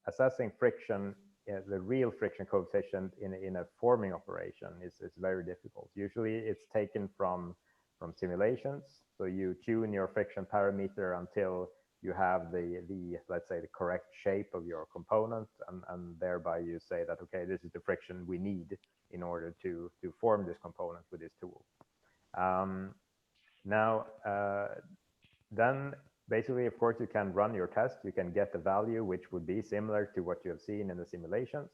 assessing friction, the real friction coefficient in a forming operation is very difficult. Usually it's taken from simulations. So you tune your friction parameter until you have the let's say the correct shape of your component, and thereby you say that, okay, this is the friction we need in order to form this component with this tool. Then basically, of course, you can run your test, you can get the value which would be similar to what you have seen in the simulations,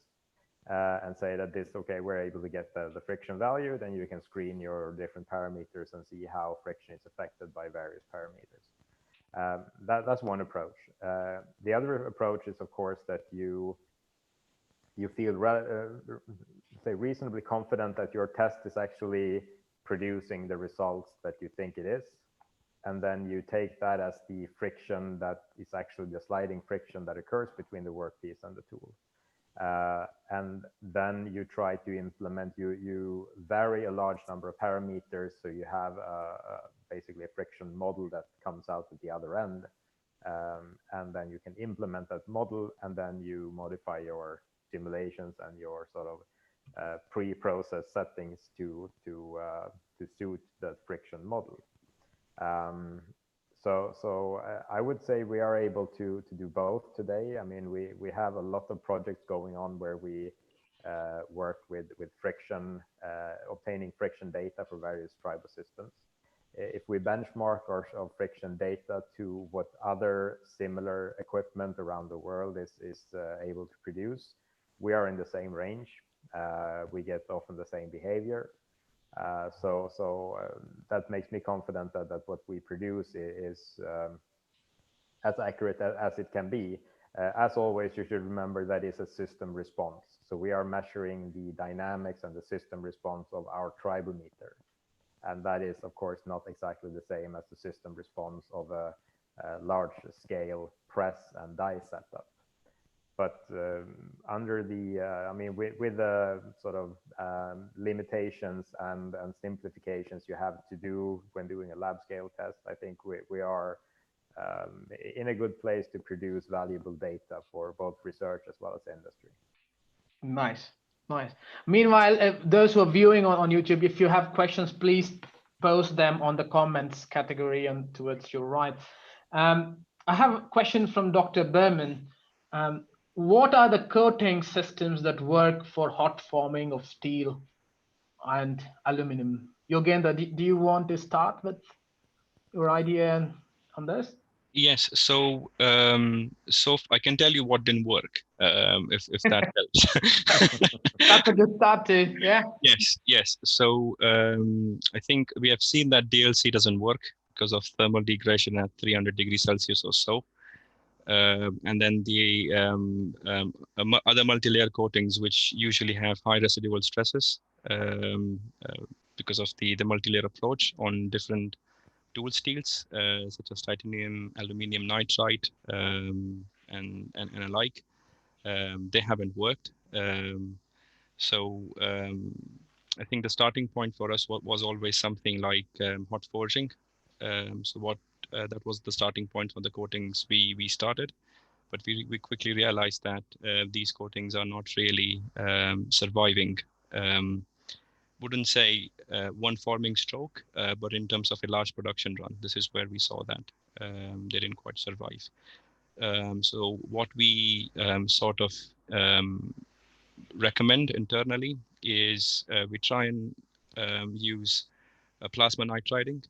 and say that this, okay, we're able to get the friction value. Then you can screen your different parameters and see how friction is affected by various parameters. That's one approach. The other approach is, of course, that you feel say reasonably confident that your test is actually producing the results that you think it is, and then you take that as the friction that is actually the sliding friction that occurs between the workpiece and the tool. And then you try to implement, you vary a large number of parameters, so you have basically a friction model that comes out at the other end, and then you can implement that model, and then you modify your simulations and your sort of pre-process settings to suit that friction model. So I would say we are able to do both today. I mean, we have a lot of projects going on where we work with friction, obtaining friction data for various tribo systems. If we benchmark our friction data to what other similar equipment around the world is able to produce, we are in the same range. We get often the same behavior. So that makes me confident that what we produce is as accurate as it can be. As always, you should remember that is a system response. So we are measuring the dynamics and the system response of our tribometer. And that is, of course, not exactly the same as the system response of a large scale press and die setup. But under the, I mean, with the sort of limitations and simplifications you have to do when doing a lab scale test, I think we are in a good place to produce valuable data for both research as well as industry. Nice, nice. Meanwhile, those who are viewing on YouTube, if you have questions, please post them on the comments category and towards your right. I have a question from Dr. Berman. What are the coating systems that work for hot forming of steel and aluminum? Yogendra, do you want to start with your idea on this? Yes, so I can tell you what didn't work, if that helps. That's a good start too, yeah. Yes. So I think we have seen that DLC doesn't work because of thermal degradation at 300 degrees Celsius or so. And then the other multi-layer coatings, which usually have high residual stresses because of the multi-layer approach on different tool steels, such as titanium, aluminium nitride, and alike. They haven't worked. So I think the starting point for us was always something like hot forging. So what that was the starting point for the coatings we started, but we quickly realized that these coatings are not really surviving. Wouldn't say one forming stroke, but in terms of a large production run, this is where we saw that they didn't quite survive. So what we sort of recommend internally is we try and use plasma nitriding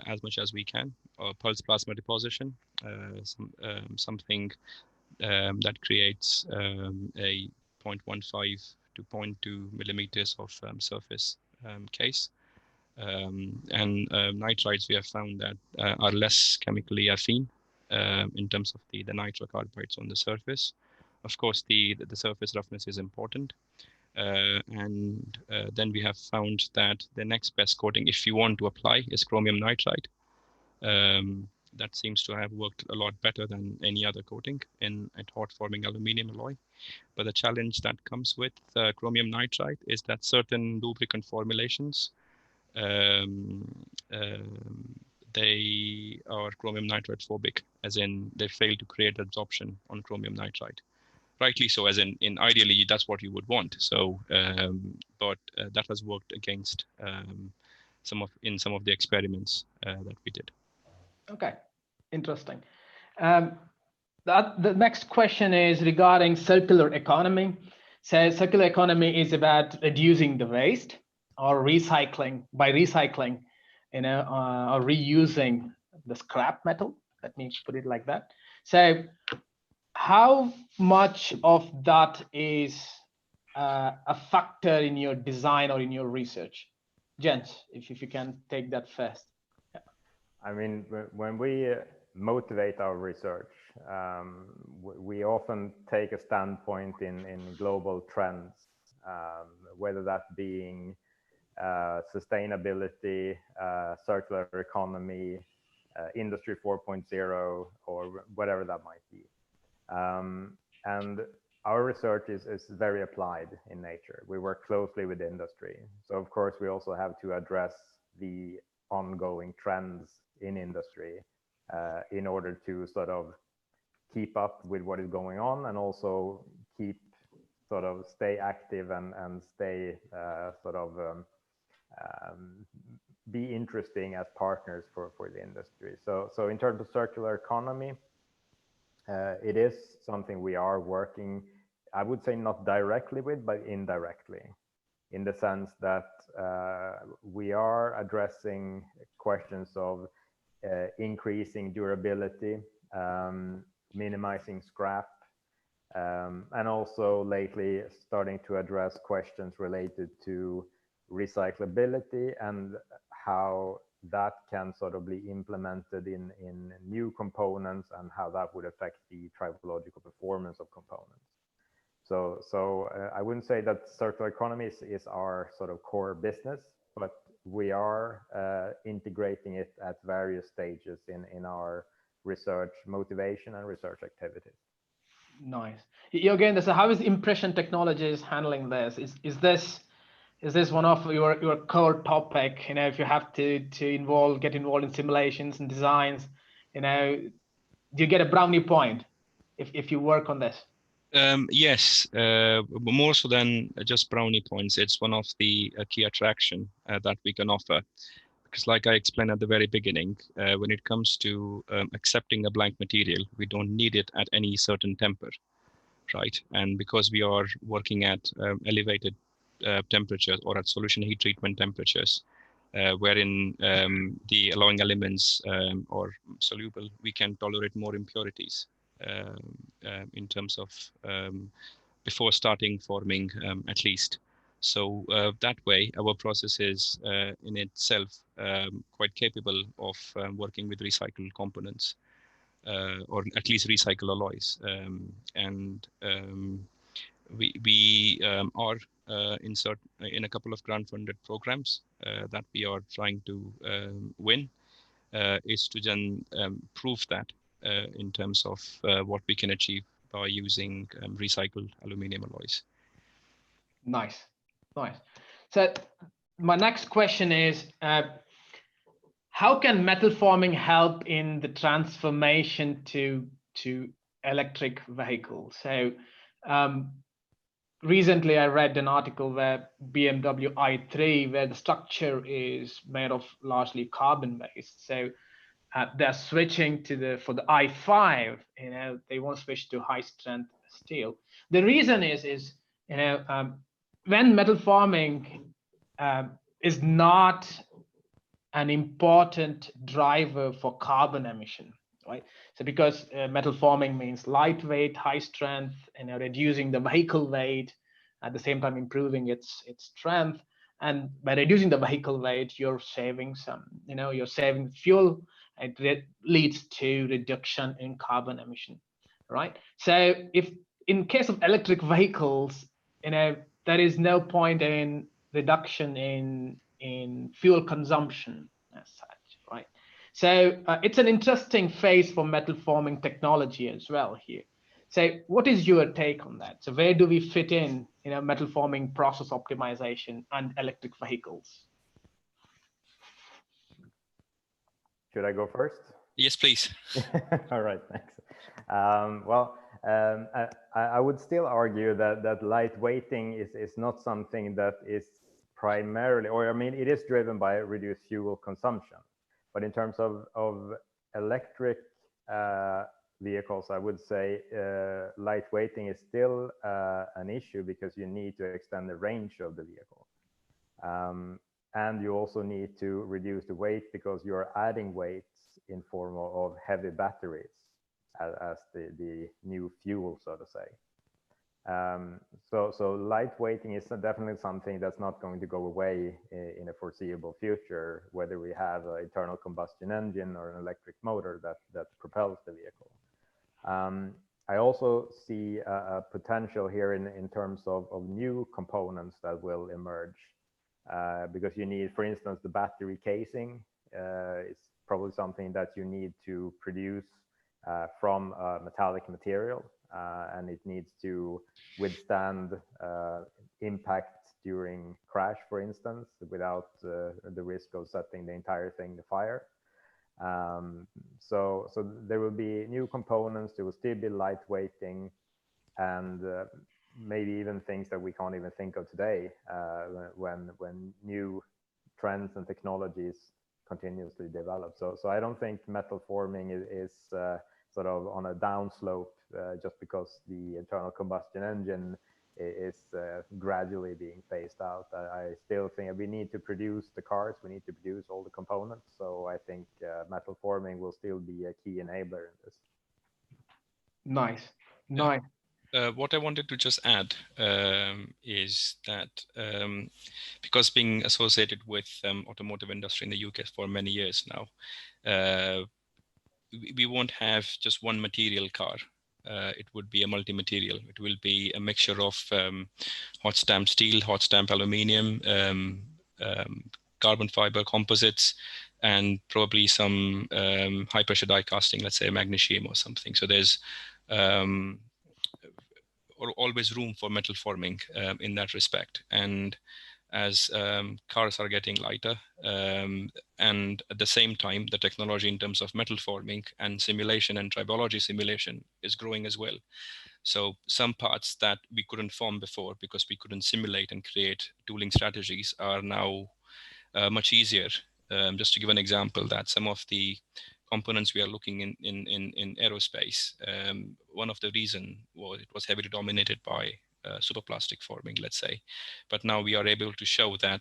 as much as we can, or pulse plasma deposition, something that creates a 0.15 to 0.2 millimeters of surface case. And nitrides we have found that are less chemically affine in terms of the nitrocarbides on the surface. Of course, the surface roughness is important. And then we have found that the next best coating, if you want to apply, is chromium nitride. That seems to have worked a lot better than any other coating at hot forming aluminium alloy. But the challenge that comes with chromium nitride is that certain lubricant formulations, they are chromium nitride phobic, as in they fail to create absorption on chromium nitride. Rightly so, as in ideally that's what you would want. So, but that has worked against some of the experiments that we did. Okay, interesting. The next question is regarding circular economy. So circular economy is about reducing the waste or recycling, by recycling, or reusing the scrap metal. Let me put it like that. So how much of that is a factor in your design or in your research? Jens, if you can take that first. Yeah. I mean, when we motivate our research, we often take a standpoint in global trends, whether that being sustainability, circular economy, industry 4.0, or whatever that might be. And our research is very applied in nature. We work closely with industry. So of course, we also have to address the ongoing trends in industry in order to sort of keep up with what is going on, and also stay active and stay be interesting as partners for the industry. So in terms of circular economy, it is something we are working, I would say not directly with, but indirectly, in the sense that we are addressing questions of increasing durability, minimizing scrap, and also lately starting to address questions related to recyclability and how that can sort of be implemented in new components and how that would affect the tribological performance of components. So I wouldn't say that circular economy is our sort of core business, but we are integrating it at various stages in our research motivation and research activities. Nice. Yogendra, so how is Impression Technologies handling this? Is this one of your core topic? You know, if you have to get involved in simulations and designs, you know, do you get a brownie point if you work on this? Yes, more so than just brownie points. It's one of the key attraction that we can offer. Because like I explained at the very beginning, when it comes to accepting a blank material, we don't need it at any certain temper, right? And because we are working at elevated temperatures or at solution heat treatment temperatures, wherein the allowing elements or soluble, we can tolerate more impurities in terms of before starting forming at least. So that way, our process is in itself quite capable of working with recycled components or at least recycled alloys. We are in a couple of grant-funded programs that we are trying to win, is to then prove that in terms of what we can achieve by using recycled aluminum alloys. Nice, nice. So my next question is, how can metal forming help in the transformation to electric vehicles? So recently I read an article where BMW i3, where the structure is made of largely carbon based. So they're switching to for the i5, you know, they won't switch to high strength steel. The reason is you know, when metal forming is not an important driver for carbon emission, right? So because metal forming means lightweight, high strength, you know, reducing the vehicle weight, at the same time improving its strength. And by reducing the vehicle weight, you're saving some, you know, you're saving fuel. It leads to reduction in carbon emission, right? So if in case of electric vehicles, you know, there is no point in reduction in fuel consumption as such, right? So it's an interesting phase for metal forming technology as well here. So what is your take on that? So where do we fit in, you know, metal forming process optimization and electric vehicles? Should I go first? Yes, please. All right, thanks. I would still argue that light weighting is not something that is primarily, or I mean, it is driven by reduced fuel consumption. But in terms of electric vehicles, I would say light weighting is still an issue because you need to extend the range of the vehicle. And you also need to reduce the weight because you're adding weights in form of heavy batteries as the new fuel, so to say. So light weighting is definitely something that's not going to go away in a foreseeable future, whether we have an internal combustion engine or an electric motor that propels the vehicle. I also see a potential here in terms of new components that will emerge. Because you need, for instance, the battery casing is probably something that you need to produce from a metallic material, and it needs to withstand impact during crash, for instance, without the risk of setting the entire thing to fire. So there will be new components, there will still be light weighting, and maybe even things that we can't even think of today when new trends and technologies continuously develop. So I don't think metal forming is sort of on a downslope just because the internal combustion engine is gradually being phased out. I still think we need to produce the cars, we need to produce all the components. So I think metal forming will still be a key enabler in this. Nice, nice. What I wanted to just add is that because being associated with automotive industry in the UK for many years now, we won't have just one material car. It would be a multi-material. It will be a mixture of hot stamped steel, hot stamped aluminium, carbon fiber composites, and probably some high pressure die casting, let's say magnesium or something. So there's always room for metal forming in that respect. And as cars are getting lighter, and at the same time, the technology in terms of metal forming and simulation and tribology simulation is growing as well. So some parts that we couldn't form before because we couldn't simulate and create tooling strategies are now much easier. Just to give an example, that some of the components we are looking in aerospace, one of the reason was it was heavily dominated by superplastic forming, let's say. But now we are able to show that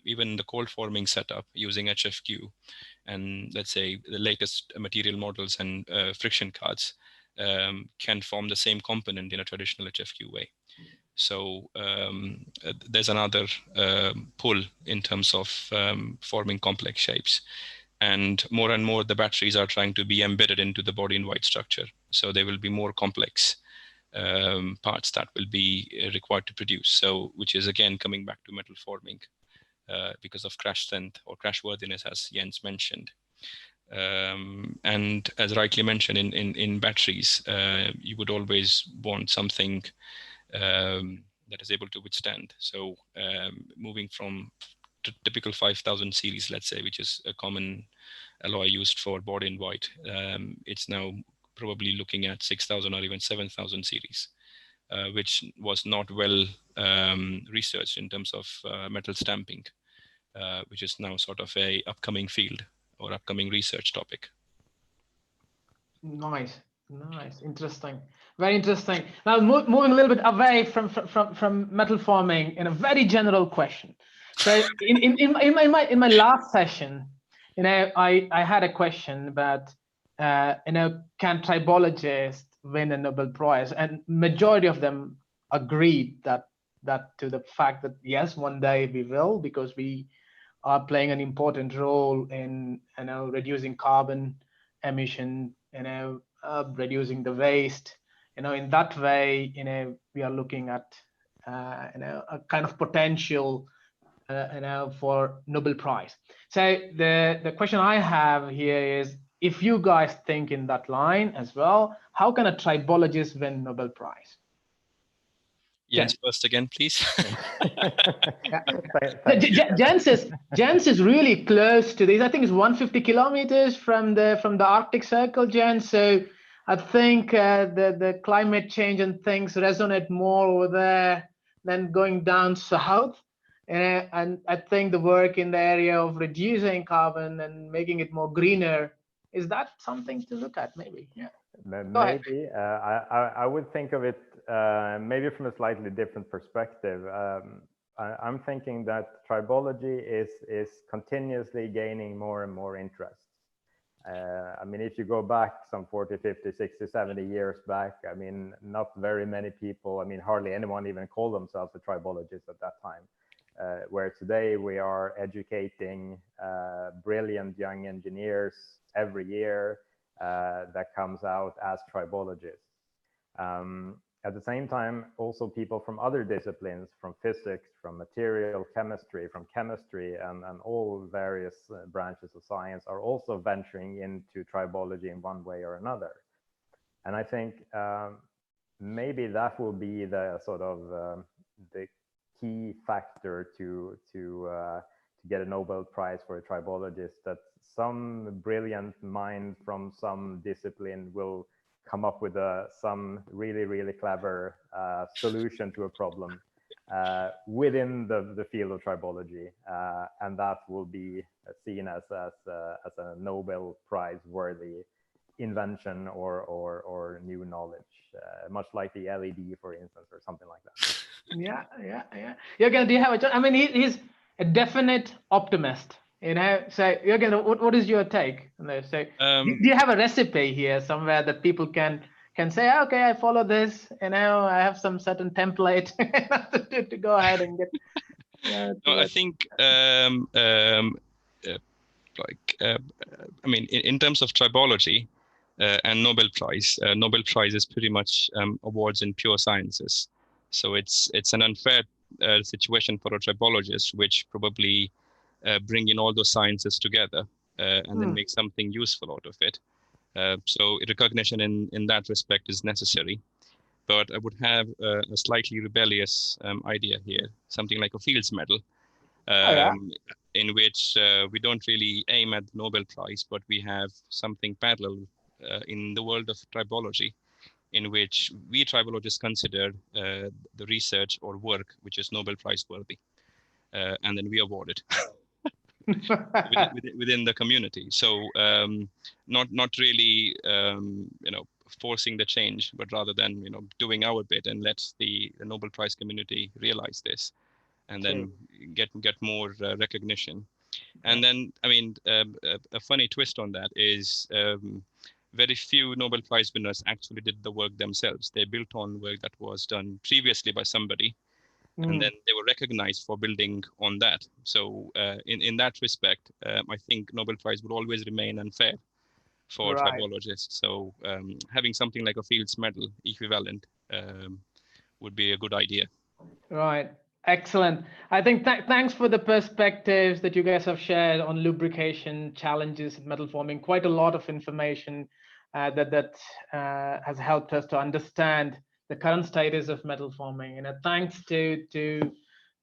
even the cold forming setup using HFQ and let's say the latest material models and friction cards can form the same component in a traditional HFQ way. So there's another pull in terms of forming complex shapes. And more the batteries are trying to be embedded into the body in white structure. So there will be more complex parts that will be required to produce. So which is again coming back to metal forming because of crash strength or crash worthiness, as Jens mentioned. And as rightly mentioned, in batteries, you would always want something that is able to withstand. So moving from typical 5000 series, let's say, which is a common alloy used for body in white, it's now probably looking at 6000 or even 7000 series, which was not well researched in terms of metal stamping, which is now sort of a upcoming field or upcoming research topic. Nice, interesting, very interesting. Now moving a little bit away from metal forming in a very general question. So in my last session, I had a question about can tribologists win a Nobel Prize, and majority of them agreed that to the fact that yes, one day we will, because we are playing an important role in reducing carbon emission, reducing the waste. In that way, we are looking at a kind of potential for Nobel Prize. So the question I have here is, if you guys think in that line as well, how can a tribologist win Nobel Prize? Jens first again, please. Jens is really close to this. I think it's 150 kilometers from the Arctic Circle, Jens. So I think the climate change and things resonate more over there than going down south. And I think the work in the area of reducing carbon and making it more greener, is that something to look at? Maybe, yeah. Maybe I would think of it maybe from a slightly different perspective. I'm thinking that tribology is continuously gaining more and more interest. I mean, if you go back some 40, 50, 60, 70 years back, I mean, not very many people, I mean, hardly anyone even called themselves a tribologist at that time. Where today we are educating brilliant young engineers every year that comes out as tribologists. At the same time, also people from other disciplines, from physics, from material chemistry, from chemistry, and all various branches of science are also venturing into tribology in one way or another. And I think maybe that will be the sort of the key factor to get a Nobel Prize for a tribologist, that some brilliant mind from some discipline will come up with some really clever solution to a problem within the field of tribology, and that will be seen as a Nobel Prize worthy invention or new knowledge, much like the LED, for instance, or something like that. Yeah. Yogendra, do you have I mean, he's a definite optimist. So Yogendra, what is your take on this? So do you have a recipe here somewhere that people can can say, okay, I follow this, I have some certain template to go ahead and get. No, I think I mean, in terms of tribology and Nobel Prize is pretty much awards in pure sciences. So it's an unfair situation for a tribologist, which probably bring in all those sciences together and then make something useful out of it. So recognition in that respect is necessary. But I would have a slightly rebellious idea here, something like a Fields Medal, in which we don't really aim at the Nobel Prize, but we have something parallel in the world of tribology, in which we tribologists consider the research or work which is Nobel Prize worthy, and then we award it within the community. So not really forcing the change, but rather than doing our bit and let the Nobel Prize community realize this, and then get more recognition. And then, I mean, a funny twist on that is very few Nobel Prize winners actually did the work themselves. They built on work that was done previously by somebody, and then they were recognized for building on that. So in that respect, I think Nobel Prize would always remain unfair for tribologists. So having something like a Fields Medal equivalent would be a good idea. Right. Excellent. I think thanks for the perspectives that you guys have shared on lubrication challenges in metal forming. Quite a lot of information that has helped us to understand the current status of metal forming. And thanks to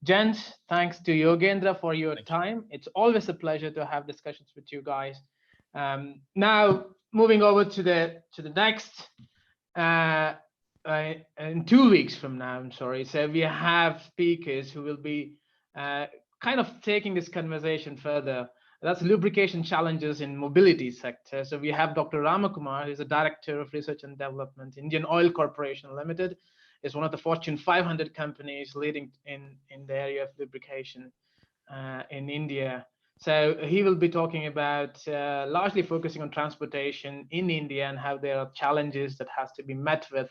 Jens, thanks to Yogendra for your time. It's always a pleasure to have discussions with you guys. Now moving over to the next. In 2 weeks from now, I'm sorry. So we have speakers who will be kind of taking this conversation further. That's lubrication challenges in mobility sector. So we have Dr. Ramakumar, who's the Director of Research and Development, Indian Oil Corporation Limited. Is one of the Fortune 500 companies leading in the area of lubrication in India. So he will be talking about largely focusing on transportation in India and how there are challenges that has to be met with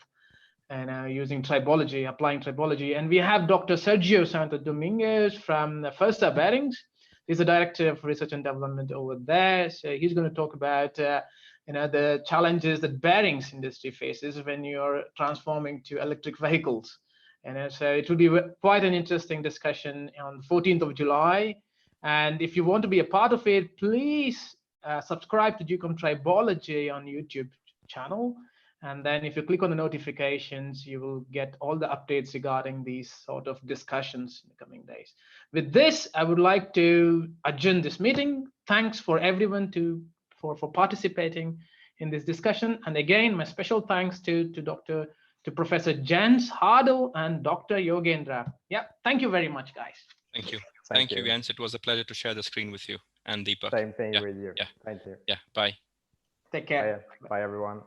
and using tribology, applying tribology. And we have Dr. Sergio Santos Dominguez from Firsta Bearings. He's the Director of Research and Development over there. So he's going to talk about the challenges that bearings industry faces when you're transforming to electric vehicles. And so it will be quite an interesting discussion on the 14th of July. And if you want to be a part of it, please subscribe to Ducom Tribology on YouTube channel. And then if you click on the notifications, you will get all the updates regarding these sort of discussions in the coming days. With this, I would like to adjourn this meeting. Thanks for everyone for participating in this discussion. And again, my special thanks to Professor Jens Hardell and Dr. Yogendra. Yeah, thank you very much, guys. Thank you. Thank you, Jens. It was a pleasure to share the screen with you and Deepak. Same thing with you. Yeah. Thank you. Yeah, bye. Take care. Bye everyone.